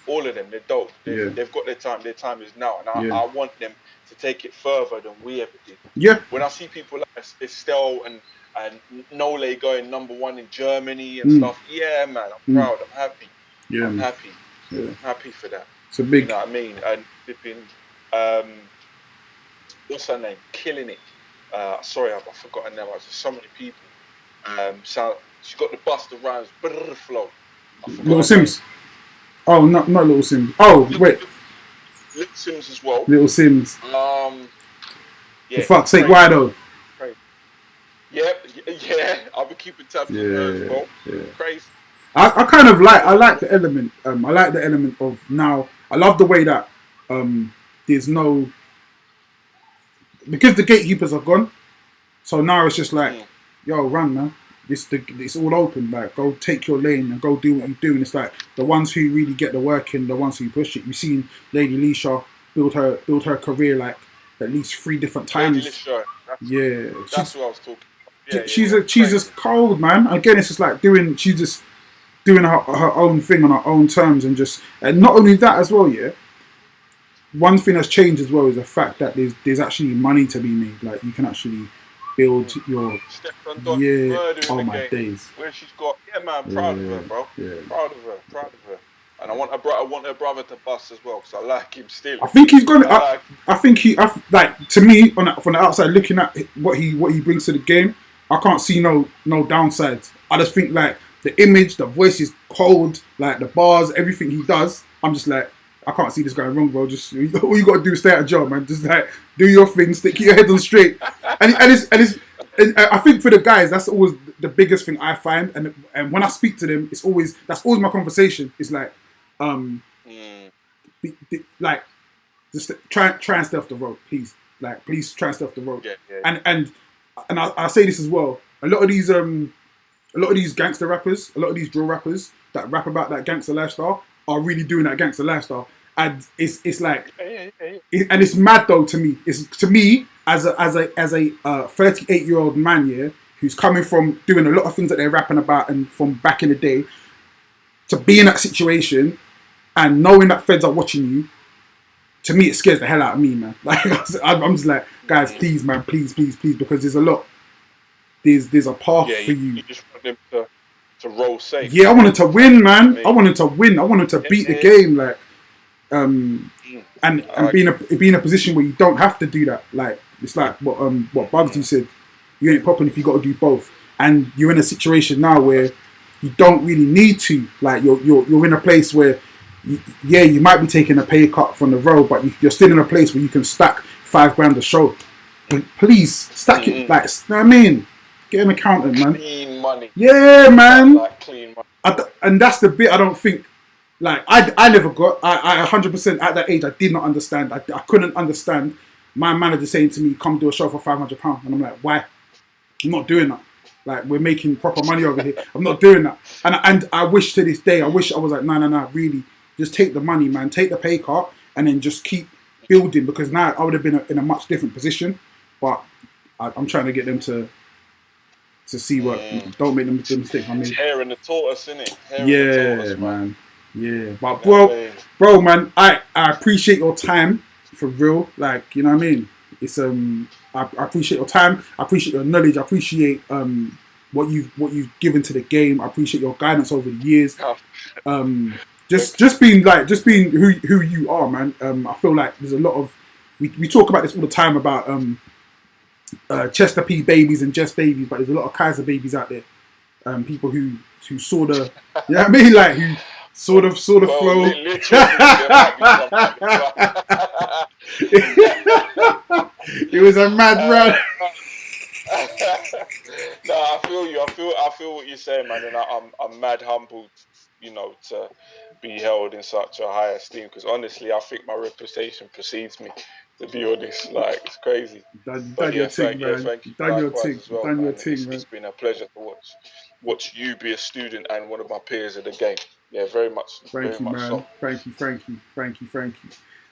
all of them, they're dope. They've got their time. Their time is now, and I want them to take it further than we ever did. Yeah. When I see people like Estelle and Nole going #1 in Germany and stuff, yeah, man, I'm proud. I'm happy. Yeah, I'm happy. Yeah. I'm happy for that. It's a big. You know what I mean? And they've been, what's her name? Killing it. Sorry, I forgot her name. There's so many people. So she got the Busta Rhymes flow. Little Sims. Oh, not Little Sims. Oh, wait. Little Sims as well. Little Sims. Yeah, for fuck's sake, why though? Crazy. Yeah. I'll be keeping tabs on her as well. Yeah. Crazy. I kind of like the element. I like the element of now. I love the way that there's no, because the gatekeepers are gone. So now it's just like, yo, run, man. It's all open. Like, go take your lane and go do what you do. And it's like the ones who really get the work in, the ones who push it. You've seen Lady Leisha build her career like at least 3 different times. Lady Leisha, that's what I was talking about. She's just cold, man. Again, it's just like she's just doing her own thing on her own terms, and not only that as well. Yeah, one thing that's changed as well is the fact that there's actually money to be made. Like, you can actually build your oh my days. Where she's got man, proud of her, bro. Yeah. Proud of her. And I want her brother to bust as well, because I like him still. I think he's gonna. I think like, to me, from the outside looking at what he brings to the game, I can't see no downsides. I just think like the image, the voice is cold, like the bars, everything he does. I'm just like, I can't see this going wrong, bro. Just all you got to do is stay at a job, man. Just like do your thing, keep your head on straight. And I think for the guys, that's always the biggest thing I find. And when I speak to them, that's always my conversation. It's like, like, just try and stay off the road, please. Like, please try and stay off the road. Yeah. And I say this as well. A lot of these gangster rappers, a lot of these drill rappers that rap about that gangster lifestyle are really doing that gangster lifestyle, and it's like, and it's mad though to me. It's to me as a 38-year-old man, yeah, who's coming from doing a lot of things that they're rapping about and from back in the day, to be in that situation and knowing that feds are watching you. To me, it scares the hell out of me, man. Like, I'm just like, guys, please, man, please, because there's a lot. There's a path for you. You just want them to roll safe. Yeah, I wanted to win, man. I wanted to win. I wanted to beat the game, like, and be in a position where you don't have to do that. Like, it's like what Bugsy said. You ain't popping if you got to do both. And you're in a situation now where you don't really need to. Like, you're in a place where, you might be taking a pay cut from the road, but you're still in a place where you can stack $5,000 a show. Please stack it. Like, you know what I mean? Get an accountant, man. Clean money. Yeah, man. Like clean money. And that's the bit I don't think. Like, I never got. I 100% at that age I did not understand. I couldn't understand my manager saying to me, "Come do a show for £500," and I'm like, why? I'm not doing that. Like, we're making proper money over here. I'm not doing that. And I wish to this day, I wish I was like, no, really, just take the money, man. Take the pay cut and then just keep building, because now I would have been in a much different position. But I'm trying to get them to see what. Don't make them the mistake I made. Hair in the tortoise, innit? Yeah, man. Yeah, but bro, man, I appreciate your time for real. Like, you know what I mean? It's I appreciate your time. I appreciate your knowledge. I appreciate what you've given to the game. I appreciate your guidance over the years. Just being who you are, man. I feel like there's a lot of we talk about this all the time about Chester P babies and Jess babies, but there's a lot of Kyza babies out there. People who sort of, you know what I mean, like who sort of flow. It was a mad run. No, I feel you. I feel what you're saying, man, and I'm mad humbled, to be held in such a high esteem. Because honestly, I think my reputation precedes me. To be honest, like it's crazy. You But done your thing, man. thank You you done your likewise thing. as You well, done your man. thing, man. It's been a pleasure to watch you be a student and one of my peers of the game. Yeah, Thank very you, much man. so. Thank you.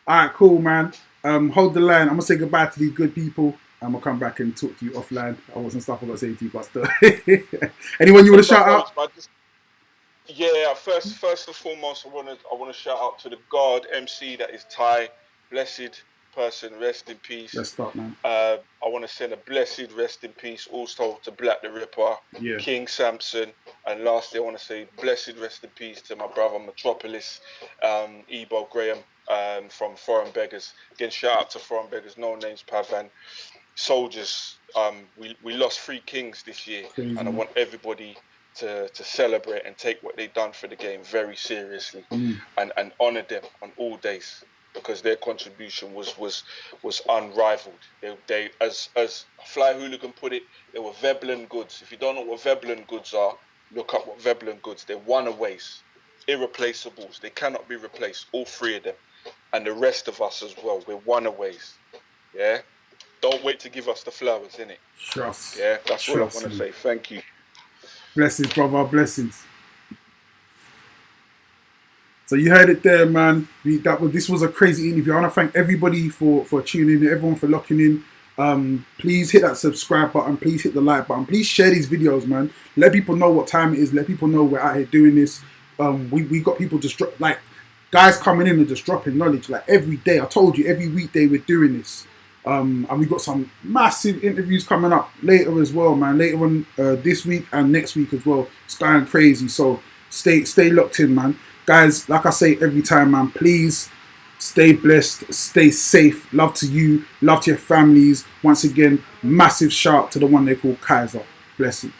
All right, cool, man. Hold the line. I'm gonna say goodbye to these good people. I'm gonna come back and talk to you offline. I wasn't stuff I got to say to you, but still. Anyone you want to No shout out? worries, man. Yeah, first and foremost, I wanna shout out to the God MC that is Ty, blessed person, rest in Let's peace. start, man. I want to send a blessed rest in peace also to Black the Ripper, Yeah. King Samson, and lastly, I want to say blessed rest in peace to my brother Metropolis, Ebo Graham, from Foreign Beggars. Again, shout out to Foreign Beggars, No Names Pavan, soldiers. We lost 3 kings this year, Crazy, and I man. want everybody to celebrate and take what they've done for the game very seriously, and honor them on all days because their contribution was unrivaled. They as Fly Hooligan put it, they were Veblen goods. If you don't know what Veblen goods are, look up what Veblen goods. They're one-aways, irreplaceables. They cannot be replaced. All 3 of them, and the rest of us as well. We're one-aways. Yeah. Don't wait to give us the flowers, innit? Trust. Yeah, that's all I want Trust to me. say. Thank you. Blessings, brother. Blessings. So you heard it there, man. This was a crazy interview. I want to thank everybody for tuning in, everyone for locking in. Please hit that subscribe button. Please hit the like button. Please share these videos, man. Let people know what time it is. Let people know we're out here doing this. We got people just like guys coming in and just dropping knowledge like every day. I told you every weekday we're doing this. And we got some massive interviews coming up later as well, man. Later on this week and next week as well. It's going crazy. So stay locked in, man. Guys, like I say every time, man, please stay blessed, stay safe. Love to you, love to your families. Once again, massive shout to the one they call Kyza. Blessings.